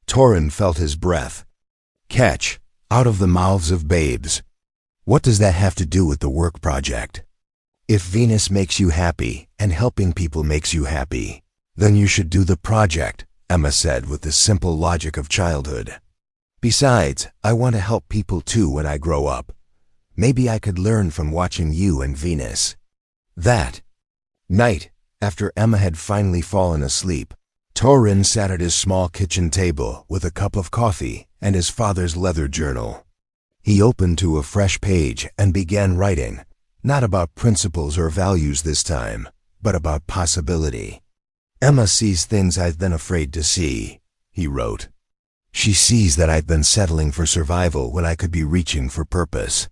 Torrin felt his breath catch out of the mouths of babes. "What does that have to do with the work project?" "If Venus makes you happy and helping people makes you happy, then you should do the project," Emma said with the simple logic of childhood. "Besides, I want to help people too when I grow up. Maybe I could learn from watching you and Venus." That night, after Emma had finally fallen asleep, Torrin sat at his small kitchen table with a cup of coffee and his father's leather journal. He opened to a fresh page and began writing, not about principles or values this time, but about possibility. "Emma sees things I've been afraid to see," he wrote. "She sees that I've been settling for survival when I could be reaching for purpose.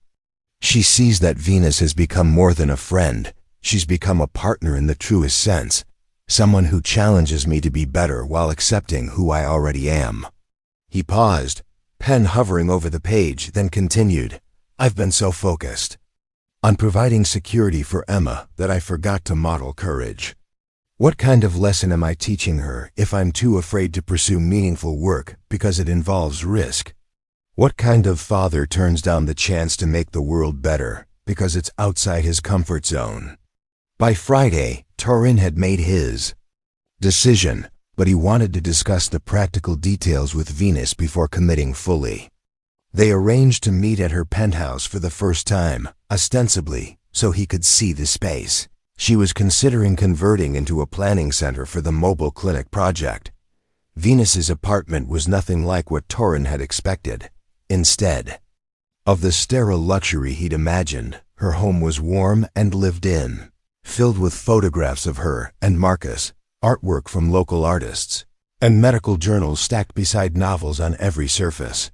She sees that Venus has become more than a friend. She's become a partner in the truest sense, someone who challenges me to be better while accepting who I already am." He paused, pen hovering over the page, then continued, "I've been so focused on providing security for Emma that I forgot to model courage. What kind of lesson am I teaching her if I'm too afraid to pursue meaningful work because it involves risk? What kind of father turns down the chance to make the world better because it's outside his comfort zone?" By Friday, Torrin had made his decision, but he wanted to discuss the practical details with Venus before committing fully. They arranged to meet at her penthouse for the first time, ostensibly, so he could see the space she was considering converting into a planning center for the mobile clinic project. Venus's apartment was nothing like what Torrin had expected. Instead of the sterile luxury he'd imagined, her home was warm and lived in, filled with photographs of her and Marcus, artwork from local artists, and medical journals stacked beside novels on every surface.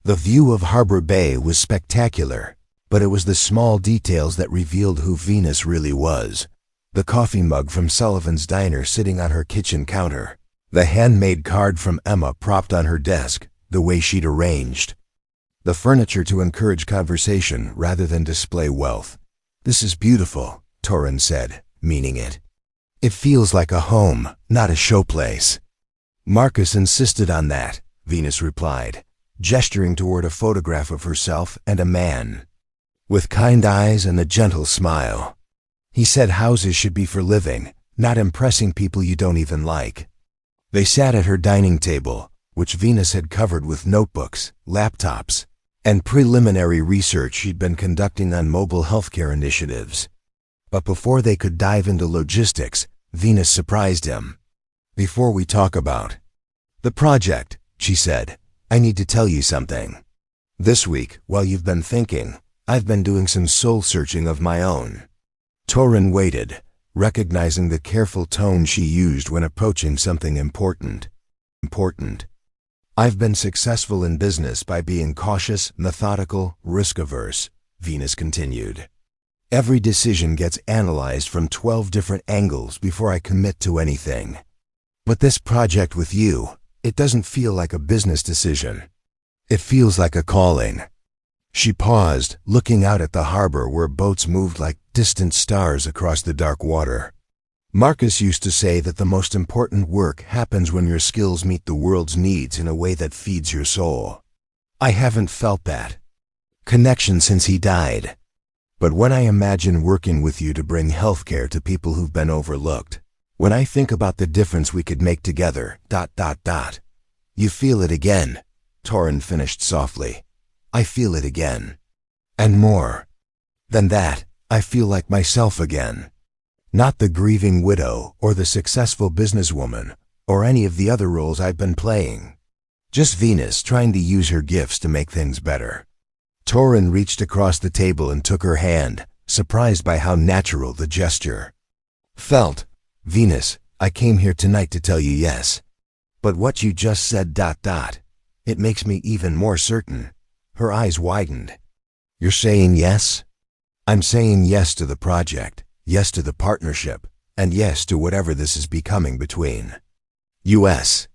The view of Harbor Bay was spectacular, but it was the small details that revealed who Venus really was. The coffee mug from Sullivan's Diner sitting on her kitchen counter, the handmade card from Emma propped on her desk, the way she'd arranged the furniture to encourage conversation rather than display wealth. "This is beautiful," Torrin said, meaning it. "It feels like a home, not a showplace." "Marcus insisted on that," Venus replied, gesturing toward a photograph of herself and a man with kind eyes and a gentle smile. "He said houses should be for living, not impressing people you don't even like." They sat at her dining table, which Venus had covered with notebooks, laptops, and preliminary research she'd been conducting on mobile healthcare initiatives. But before they could dive into logistics, Venus surprised him. "Before we talk about the project," she said, "I need to tell you something. This week, while you've been thinking, I've been doing some soul-searching of my own." Torrin waited, recognizing the careful tone she used when approaching something important. "I've been successful in business by being cautious, methodical, risk-averse," Venus continued. "Every decision gets analyzed from 12 different angles before I commit to anything. But this project with you, it doesn't feel like a business decision. It feels like a calling." She paused, looking out at the harbor where boats moved like distant stars across the dark water. "Marcus used to say that the most important work happens when your skills meet the world's needs in a way that feeds your soul. I haven't felt that connection since he died. But when I imagine working with you to bring healthcare to people who've been overlooked, when I think about the difference we could make together, ... You feel it again," Torrin finished softly. "I feel it again. And more than that, I feel like myself again. Not the grieving widow or the successful businesswoman or any of the other roles I've been playing. Just Venus trying to use her gifts to make things better." Torrin reached across the table and took her hand, surprised by how natural the gesture felt. "Venus, I came here tonight to tell you yes. But what you just said ... it makes me even more certain." Her eyes widened. "You're saying yes?" "I'm saying yes to the project, yes to the partnership, and yes to whatever this is becoming between us."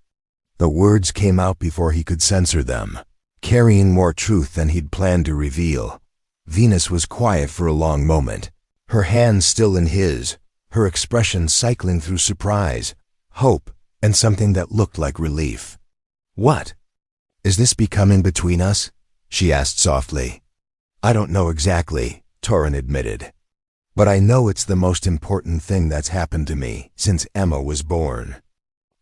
The words came out before he could censor them, carrying more truth than he'd planned to reveal. Venus was quiet for a long moment, her hands still in his, her expression cycling through surprise, hope, and something that looked like relief. "What? Is this becoming between us?" she asked softly. "I don't know exactly," Torrin admitted. "But I know it's the most important thing that's happened to me since Emma was born.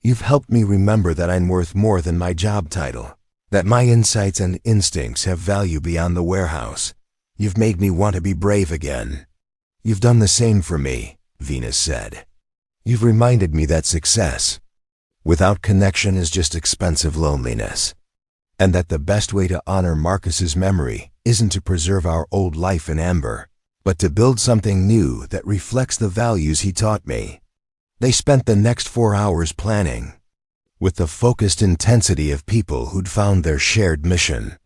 You've helped me remember that I'm worth more than my job title, that my insights and instincts have value beyond the warehouse. You've made me want to be brave again." "You've done the same for me," Venus said. "You've reminded me that success without connection is just expensive loneliness, and that the best way to honor Marcus's memory isn't to preserve our old life in amber, but to build something new that reflects the values he taught me." They spent the next 4 hours planning, with the focused intensity of people who'd found their shared mission.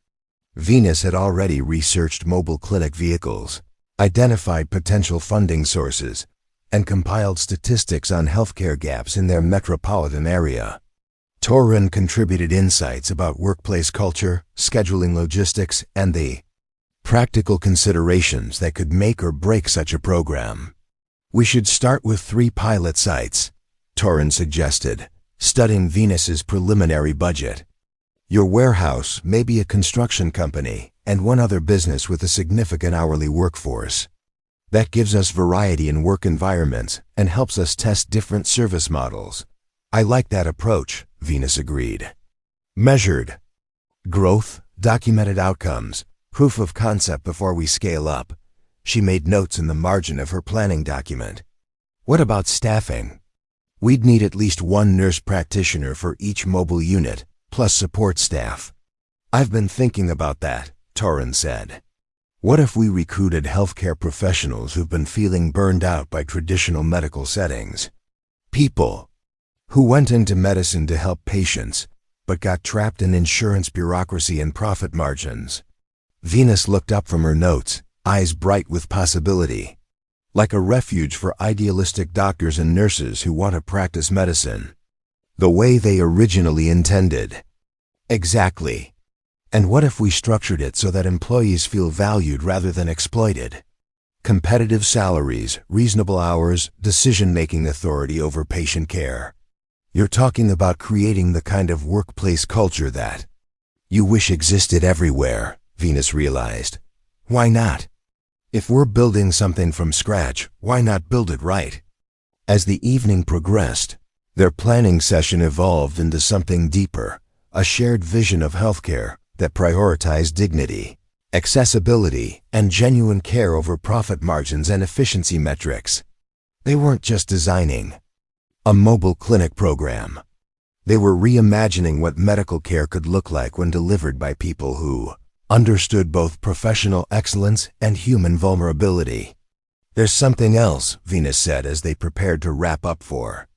Venus had already researched mobile clinic vehicles, identified potential funding sources, and compiled statistics on healthcare gaps in their metropolitan area. Torrin contributed insights about workplace culture, scheduling logistics, and the practical considerations that could make or break such a program. "We should start with 3 pilot sites," Torrin suggested, studying Venus's preliminary budget. "Your warehouse may be a construction company and one other business with a significant hourly workforce. That gives us variety in work environments and helps us test different service models." "I like that approach," Venus agreed. "Measured growth, documented outcomes, proof of concept before we scale up. She made notes in the margin of her planning document. What about staffing? We'd need at least one nurse practitioner for each mobile unit, plus support staff. I've been thinking about that, Torrin said. What if we recruited healthcare professionals who've been feeling burned out by traditional medical settings? People who went into medicine to help patients, but got trapped in insurance bureaucracy and profit margins. Venus looked up from her notes, eyes bright with possibility. Like a refuge for idealistic doctors and nurses who want to practice medicine the way they originally intended. Exactly. And what if we structured it so that employees feel valued rather than exploited? Competitive salaries, reasonable hours, decision-making authority over patient care. You're talking about creating the kind of workplace culture that you wish existed everywhere, Venus realized. Why not? If we're building something from scratch, why not build it right? As the evening progressed, their planning session evolved into something deeper, a shared vision of healthcare that prioritized dignity, accessibility, and genuine care over profit margins and efficiency metrics. They weren't just designing a mobile clinic program. They were reimagining what medical care could look like when delivered by people who understood both professional excellence and human vulnerability. There's something else, Venus said as they prepared to wrap up for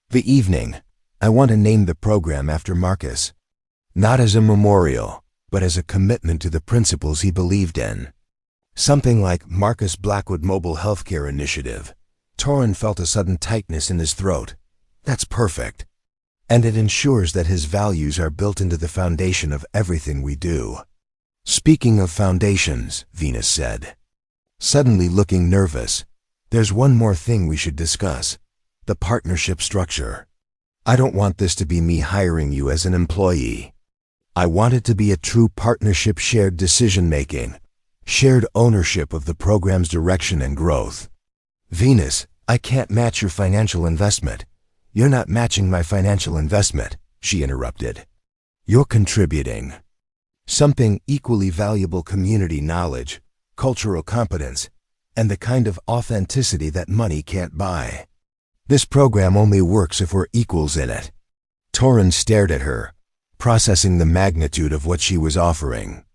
the evening. I want to name the program after Marcus. Not as a memorial, but as a commitment to the principles he believed in. Something like Marcus Blackwood Mobile Healthcare Initiative. Torrin felt a sudden tightness in his throat. That's perfect. And it ensures that his values are built into the foundation of everything we do. Speaking of foundations, Venus said, suddenly looking nervous, there's one more thing we should discuss. The partnership structure. I don't want this to be me hiring you as an employee. I want it to be a true partnership, shared decision-making, shared ownership of the program's direction and growth. Venus, I can't match your financial investment. You're not matching my financial investment, she interrupted. You're contributing something equally valuable: community knowledge, cultural competence, and the kind of authenticity that money can't buy. This program only works if we're equals in it. Torrin stared at her, processing the magnitude of what she was offering.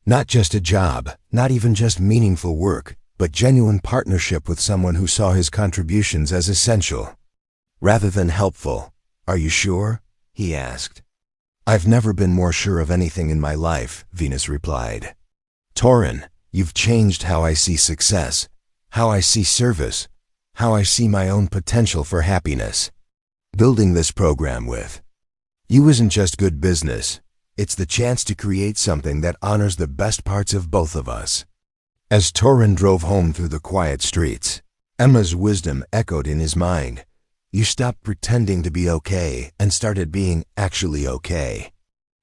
Not just a job, not even just meaningful work, but genuine partnership with someone who saw his contributions as essential rather than helpful. Are you sure? He asked. I've never been more sure of anything in my life, Venus replied. Torrin, you've changed how I see success, how I see service, how I see my own potential for happiness. Building this program with you isn't just good business, it's the chance to create something that honors the best parts of both of us. As Torrin drove home through the quiet streets, Emma's wisdom echoed in his mind. You stopped pretending to be okay and started being actually okay.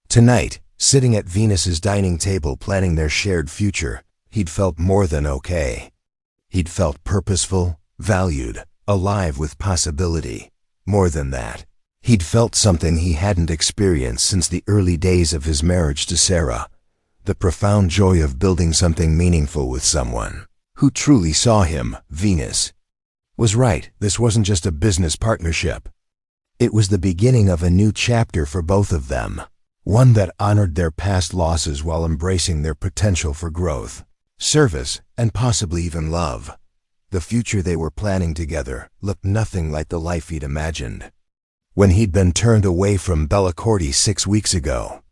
Tonight, sitting at Venus's dining table planning their shared future, he'd felt more than okay. He'd felt purposeful, valued, alive with possibility. More than that, he'd felt something he hadn't experienced since the early days of his marriage to Sarah. The profound joy of building something meaningful with someone who truly saw him. Venus was right. This wasn't just a business partnership. It was the beginning of a new chapter for both of them, one that honored their past losses while embracing their potential for growth, service, and possibly even love. The future they were planning together looked nothing like the life he'd imagined when he'd been turned away from Bellicorti 6 weeks ago.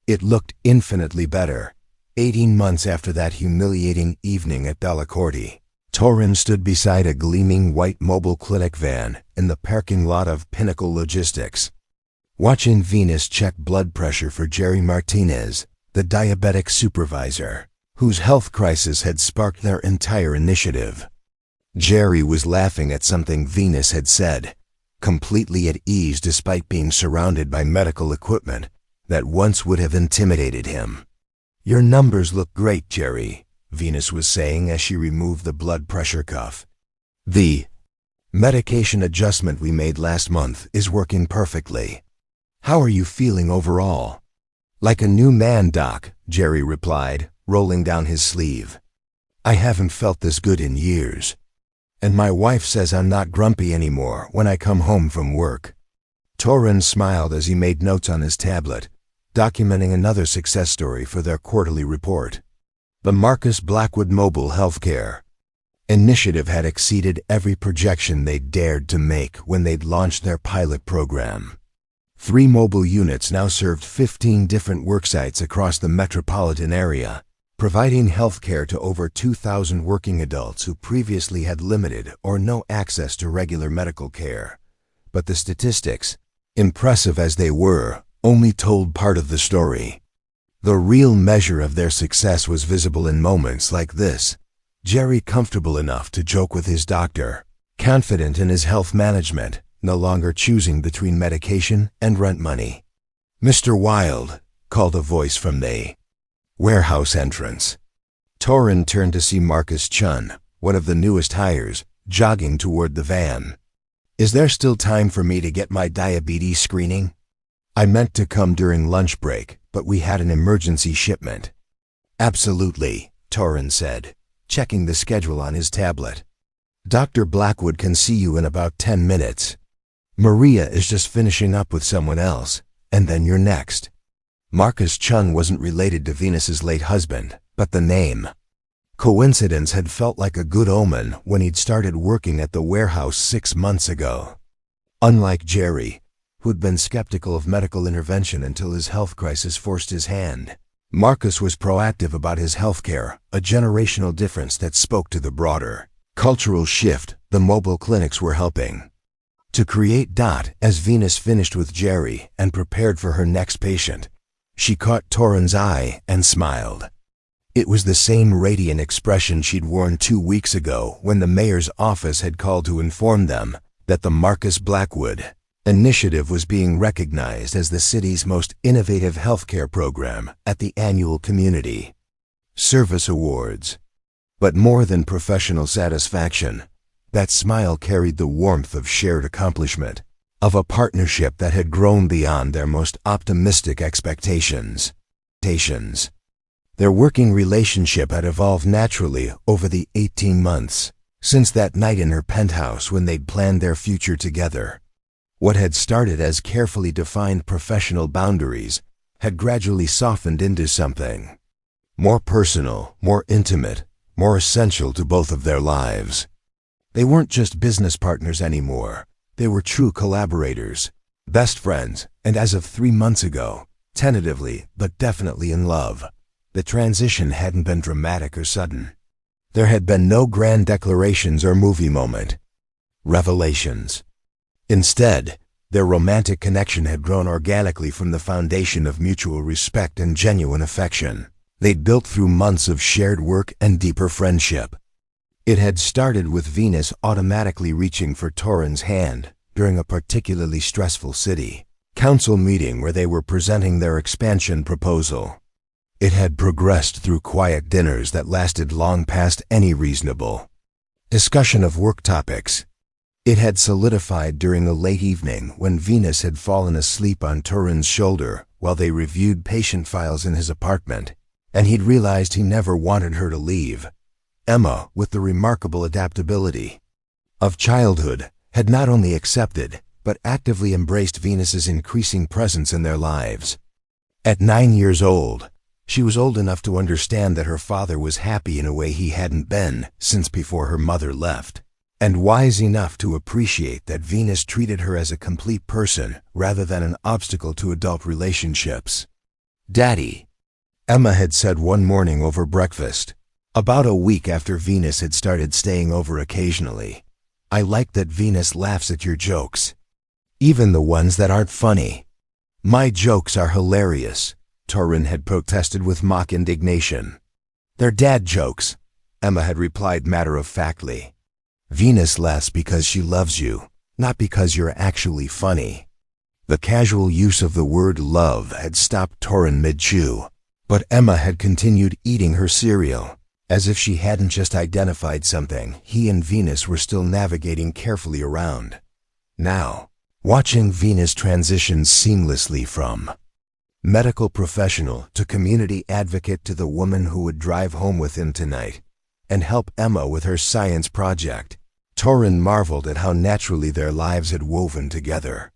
It looked infinitely better. 18 months after that humiliating evening at Bellicorti, Torrin stood beside a gleaming white mobile clinic van in the parking lot of Pinnacle Logistics, watching Venus check blood pressure for Jerry Martinez, the diabetic supervisor, whose health crisis had sparked their entire initiative. Jerry was laughing at something Venus had said, completely at ease despite being surrounded by medical equipment that once would have intimidated him. Your numbers look great, Jerry, Venus was saying as she removed the blood pressure cuff. The medication adjustment we made last month is working perfectly. How are you feeling overall? Like a new man, Doc, Jerry replied, rolling down his sleeve. I haven't felt this good in years. And my wife says I'm not grumpy anymore when I come home from work. Torrin smiled as he made notes on his tablet, documenting another success story for their quarterly report. The Marcus Blackwood Mobile Healthcare initiative had exceeded every projection they'd dared to make when they'd launched their pilot program. 3 mobile units now served 15 different worksites across the metropolitan area, providing healthcare to over 2,000 working adults who previously had limited or no access to regular medical care. But the statistics, impressive as they were, only told part of the story. The real measure of their success was visible in moments like this. Jerry, comfortable enough to joke with his doctor, confident in his health management, no longer choosing between medication and rent money. Mr. Wilde, called a voice from the warehouse entrance. Torrin turned to see Marcus Chun, one of the newest hires, jogging toward the van. Is there still time for me to get my diabetes screening? I meant to come during lunch break, but we had an emergency shipment. Absolutely, Torrin said, checking the schedule on his tablet. Dr. Blackwood can see you in about 10 minutes. Maria is just finishing up with someone else, and then you're next. Marcus Chun wasn't related to Venus's late husband, but the name. Coincidence had felt like a good omen when he'd started working at the warehouse 6 months ago. Unlike Jerry, who'd been skeptical of medical intervention until his health crisis forced his hand, Marcus was proactive about his healthcare, a generational difference that spoke to the broader cultural shift the mobile clinics were helping to create. As Venus finished with Jerry and prepared for her next patient, she caught Torrin's eye and smiled. It was the same radiant expression she'd worn 2 weeks ago when the mayor's office had called to inform them that the Marcus Blackwood initiative was being recognized as the city's most innovative healthcare program at the annual Community Service Awards. But more than professional satisfaction, that smile carried the warmth of shared accomplishment, of a partnership that had grown beyond their most optimistic expectations. Their working relationship had evolved naturally over the 18 months since that night in her penthouse when they'd planned their future together. What had started as carefully defined professional boundaries had gradually softened into something more personal, more intimate, more essential to both of their lives. They weren't just business partners anymore. They were true collaborators, best friends, and as of 3 months ago, tentatively but definitely in love. The transition hadn't been dramatic or sudden. There had been no grand declarations or movie moment. Revelations. Instead, their romantic connection had grown organically from the foundation of mutual respect and genuine affection they'd built through months of shared work and deeper friendship. It had started with Venus automatically reaching for Torrin's hand during a particularly stressful city council meeting where they were presenting their expansion proposal. It had progressed through quiet dinners that lasted long past any reasonable discussion of work topics. It had solidified during a late evening when Venus had fallen asleep on Torrin's shoulder while they reviewed patient files in his apartment, and he'd realized he never wanted her to leave. Emma, with the remarkable adaptability of childhood, had not only accepted, but actively embraced Venus's increasing presence in their lives. At 9 years old, she was old enough to understand that her father was happy in a way he hadn't been since before her mother left, and wise enough to appreciate that Venus treated her as a complete person rather than an obstacle to adult relationships. "Daddy," Emma had said one morning over breakfast, about a week after Venus had started staying over occasionally, "I like that Venus laughs at your jokes, even the ones that aren't funny." "My jokes are hilarious," Torrin had protested with mock indignation. "They're dad jokes," Emma had replied matter-of-factly. "Venus laughs because she loves you, not because you're actually funny." The casual use of the word love had stopped Torrin mid-chew, but Emma had continued eating her cereal, as if she hadn't just identified something he and Venus were still navigating carefully around. Now, watching Venus transition seamlessly from Medical professional to community advocate to the woman who would drive home with him tonight and help Emma with her science project. Torrin marveled at how naturally their lives had woven together.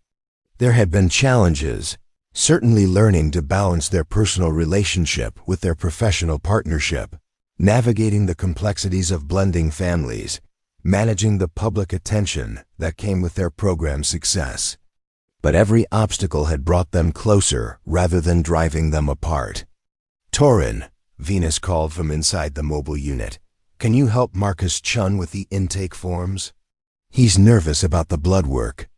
There had been challenges, certainly learning to balance their personal relationship with their professional partnership, navigating the complexities of blending families, managing the public attention that came with their program's success. But every obstacle had brought them closer rather than driving them apart. "Torrin," Venus called from inside the mobile unit, "can you help Marcus Chun with the intake forms? He's nervous about the blood work."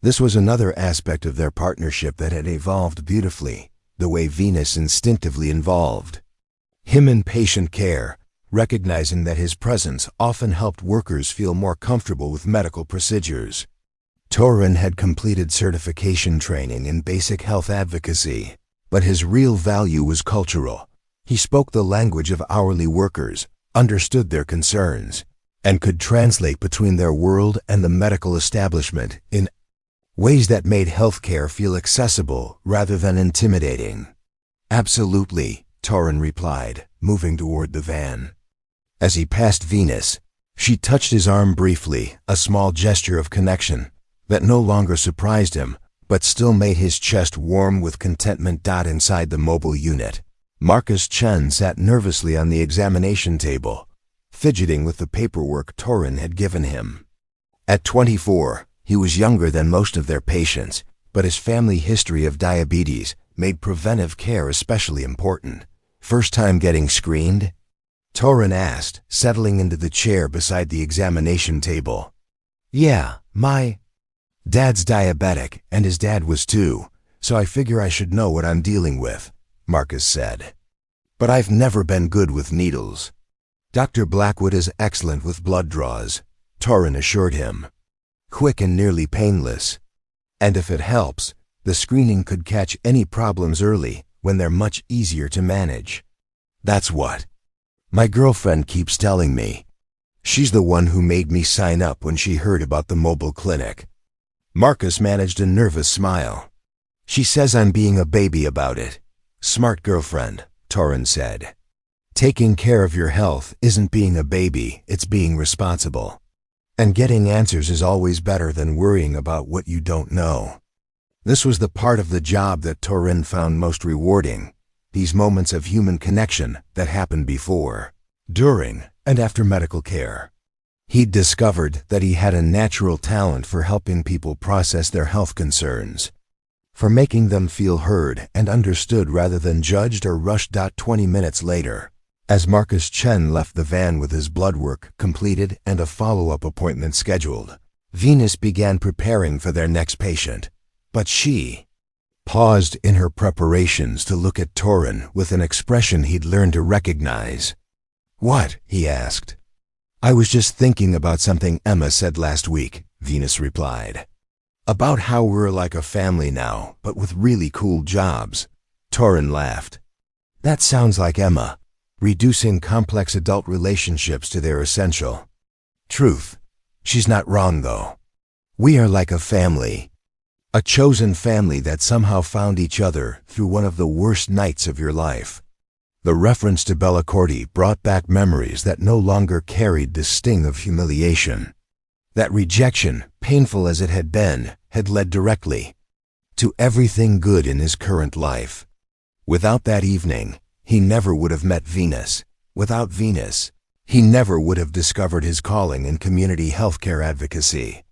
This was another aspect of their partnership that had evolved beautifully, the way Venus instinctively involved him in patient care, recognizing that his presence often helped workers feel more comfortable with medical procedures. Torrin had completed certification training in basic health advocacy, but his real value was cultural. He spoke the language of hourly workers, understood their concerns, and could translate between their world and the medical establishment in ways that made healthcare feel accessible rather than intimidating. "Absolutely," Torrin replied, moving toward the van. As he passed Venus, she touched his arm briefly, a small gesture of connection that no longer surprised him, but still made his chest warm with contentment. Inside the mobile unit, Marcus Chen sat nervously on the examination table, fidgeting with the paperwork Torrin had given him. At 24, he was younger than most of their patients, but his family history of diabetes made preventive care especially important. "First time getting screened?" Torrin asked, settling into the chair beside the examination table. "Yeah, my dad's diabetic, and his dad was too, so I figure I should know what I'm dealing with," Marcus said. "But I've never been good with needles." "Dr. Blackwood is excellent with blood draws," Torrin assured him. "Quick and nearly painless. And if it helps, the screening could catch any problems early when they're much easier to manage." "That's what my girlfriend keeps telling me. She's the one who made me sign up when she heard about the mobile clinic." Marcus managed a nervous smile. "She says I'm being a baby about it." "Smart girlfriend," Torrin said. "Taking care of your health isn't being a baby, it's being responsible. And getting answers is always better than worrying about what you don't know." This was the part of the job that Torrin found most rewarding, these moments of human connection that happened before, during, and after medical care. He'd discovered that he had a natural talent for helping people process their health concerns, for making them feel heard and understood rather than judged or rushed. 20 minutes later, as Marcus Chen left the van with his blood work completed and a follow-up appointment scheduled, Venus began preparing for their next patient. But she paused in her preparations to look at Torrin with an expression he'd learned to recognize. "What?" he asked. "I was just thinking about something Emma said last week," Venus replied. "About how we're like a family now, but with really cool jobs." Torrin laughed. "That sounds like Emma, reducing complex adult relationships to their essential truth. She's not wrong, though. We are like a family. A chosen family that somehow found each other through one of the worst nights of your life." The reference to Bellicorti brought back memories that no longer carried the sting of humiliation. That rejection, painful as it had been, had led directly to everything good in his current life. Without that evening, he never would have met Venus. Without Venus, he never would have discovered his calling in community healthcare advocacy.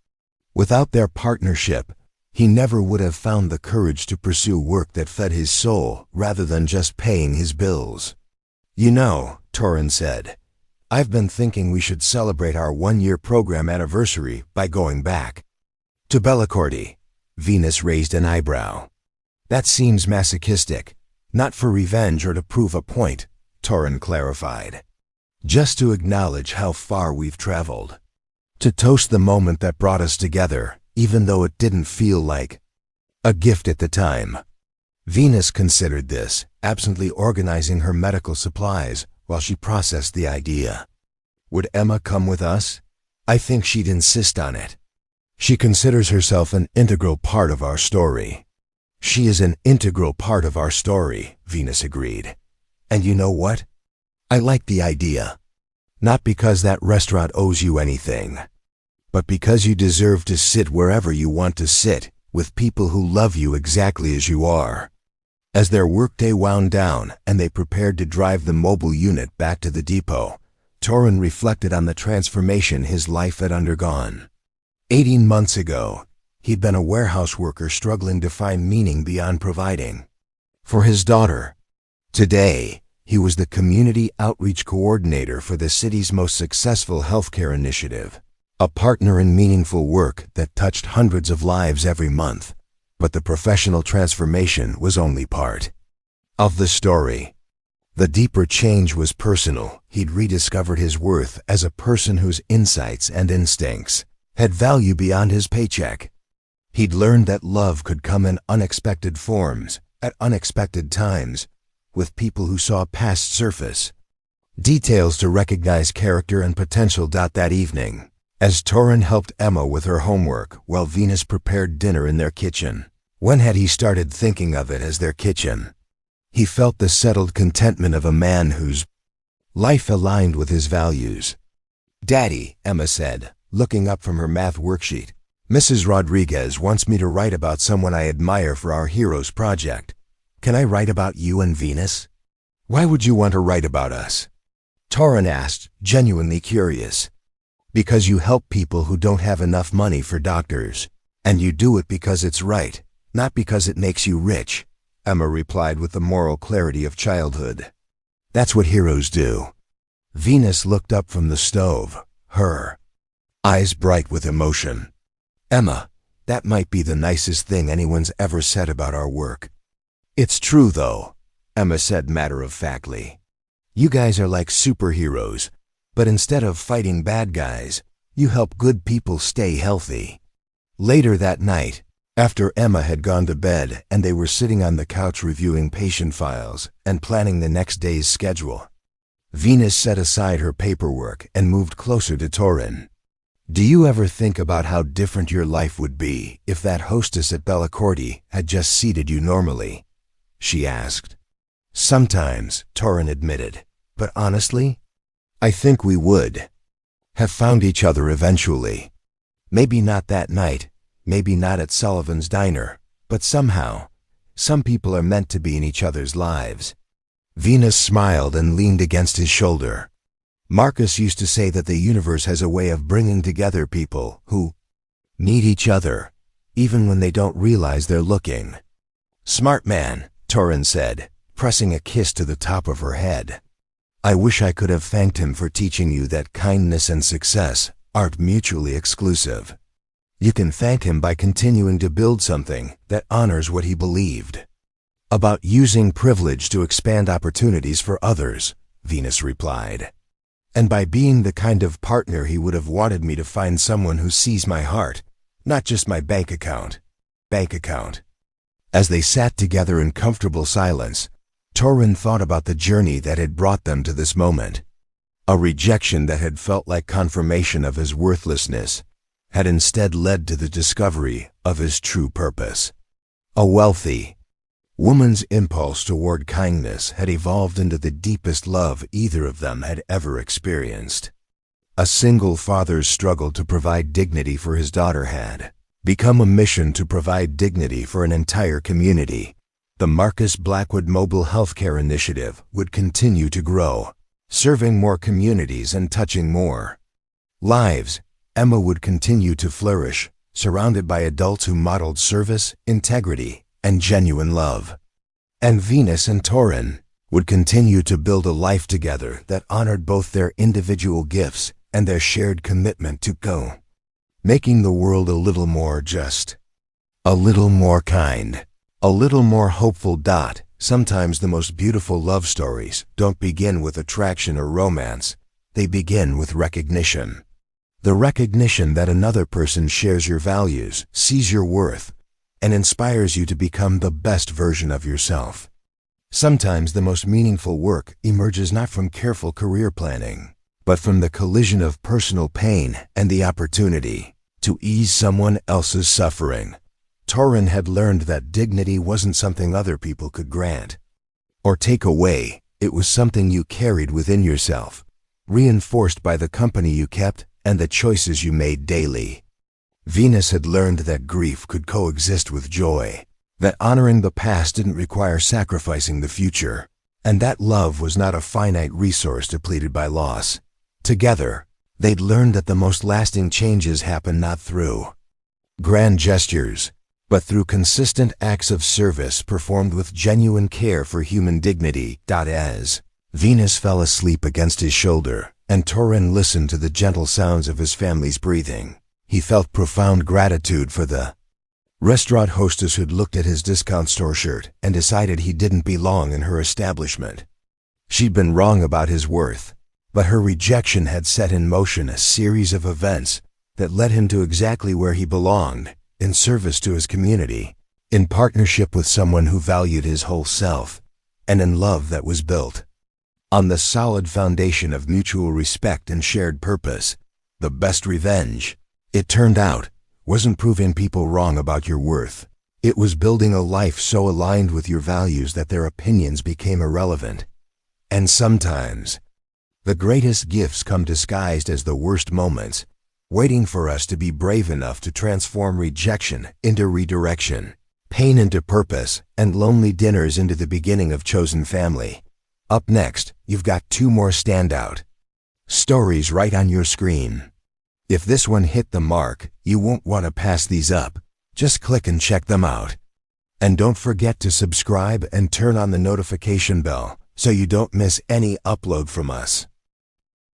Without their partnership, he never would have found the courage to pursue work that fed his soul rather than just paying his bills. "You know," Torrin said, "I've been thinking we should celebrate our one-year program anniversary by going back to Bellicorti." Venus raised an eyebrow. "That seems masochistic. Not for revenge or to prove a point," Torrin clarified. "Just to acknowledge how far we've traveled. To toast the moment that brought us together, even though it didn't feel like a gift at the time." Venus considered this, absently organizing her medical supplies while she processed the idea. "Would Emma come with us? I think she'd insist on it. She considers herself an integral part of our story. She is an integral part of our story, Venus agreed. And you know what? I like the idea. Not because that restaurant owes you anything, but because you deserve to sit wherever you want to sit, with people who love you exactly as you are. As their workday wound down and they prepared to drive the mobile unit back to the depot, Torrin reflected on the transformation his life had undergone. 18 months ago, he'd been a warehouse worker struggling to find meaning beyond providing for his daughter. Today, he was the community outreach coordinator for the city's most successful healthcare initiative, a partner in meaningful work that touched hundreds of lives every month. But the professional transformation was only part of the story. The deeper change was personal. He'd rediscovered his worth as a person whose insights and instincts had value beyond his paycheck. He'd learned that love could come in unexpected forms, at unexpected times, with people who saw past surface details to recognize character and potential. That evening, as Torrin helped Emma with her homework while Venus prepared dinner in their kitchen. When had he started thinking of it as their kitchen? He felt the settled contentment of a man whose life aligned with his values. "Daddy," Emma said, looking up from her math worksheet, "Mrs. Rodriguez wants me to write about someone I admire for our Heroes project. Can I write about you and Venus?" "Why would you want to write about us?" Torrin asked, genuinely curious. "Because you help people who don't have enough money for doctors. And you do it because it's right, not because it makes you rich," Emma replied with the moral clarity of childhood. "That's what heroes do." Venus looked up from the stove, her eyes bright with emotion. "Emma, that might be the nicest thing anyone's ever said about our work." "It's true, though," Emma said matter-of-factly. "You guys are like superheroes. But instead of fighting bad guys, you help good people stay healthy." Later that night, after Emma had gone to bed and they were sitting on the couch reviewing patient files and planning the next day's schedule, Venus set aside her paperwork and moved closer to Torrin. "Do you ever think about how different your life would be if that hostess at Bellacorti had just seated you normally?" she asked. "Sometimes," Torrin admitted, "but honestly, I think we would have found each other eventually. Maybe not that night, maybe not at Sullivan's Diner, but somehow, some people are meant to be in each other's lives." Venus smiled and leaned against his shoulder. "Marcus used to say that the universe has a way of bringing together people who need each other, even when they don't realize they're looking." "Smart man," Torrin said, pressing a kiss to the top of her head. "I wish I could have thanked him for teaching you that kindness and success aren't mutually exclusive. You can thank him by continuing to build something that honors what he believed about using privilege to expand opportunities for others," Venus replied. "And by being the kind of partner he would have wanted me to find someone who sees my heart, not just my bank account." As they sat together in comfortable silence, Torrin thought about the journey that had brought them to this moment. A rejection that had felt like confirmation of his worthlessness had instead led to the discovery of his true purpose. A wealthy woman's impulse toward kindness had evolved into the deepest love either of them had ever experienced. A single father's struggle to provide dignity for his daughter had become a mission to provide dignity for an entire community. The Marcus Blackwood Mobile Healthcare Initiative would continue to grow, serving more communities and touching more lives. Emma would continue to flourish, surrounded by adults who modeled service, integrity, and genuine love. And Venus and Torrin would continue to build a life together that honored both their individual gifts and their shared commitment to go, making the world a little more just, a little more kind, a little more hopeful. Sometimes the most beautiful love stories don't begin with attraction or romance. They begin with recognition. The recognition that another person shares your values, sees your worth, and inspires you to become the best version of yourself. Sometimes the most meaningful work emerges not from careful career planning, but from the collision of personal pain and the opportunity to ease someone else's suffering. Torrin had learned that dignity wasn't something other people could grant or take away. It was something you carried within yourself, reinforced by the company you kept and the choices you made daily. Venus had learned that grief could coexist with joy, that honoring the past didn't require sacrificing the future, and that love was not a finite resource depleted by loss. Together, they'd learned that the most lasting changes happen not through grand gestures, but through consistent acts of service performed with genuine care for human dignity. As Venus fell asleep against his shoulder, and Torrin listened to the gentle sounds of his family's breathing, he felt profound gratitude for the restaurant hostess who'd looked at his discount store shirt and decided he didn't belong in her establishment. She'd been wrong about his worth, but her rejection had set in motion a series of events that led him to exactly where he belonged, in service to his community, in partnership with someone who valued his whole self, and in love that was built on the solid foundation of mutual respect and shared purpose. The best revenge, it turned out, wasn't proving people wrong about your worth. It was building a life so aligned with your values that their opinions became irrelevant. And sometimes, the greatest gifts come disguised as the worst moments, waiting for us to be brave enough to transform rejection into redirection, pain into purpose, and lonely dinners into the beginning of chosen family. Up next, you've got 2 more standout stories right on your screen. If this one hit the mark, you won't want to pass these up. Just click and check them out. And don't forget to subscribe and turn on the notification bell so you don't miss any upload from us.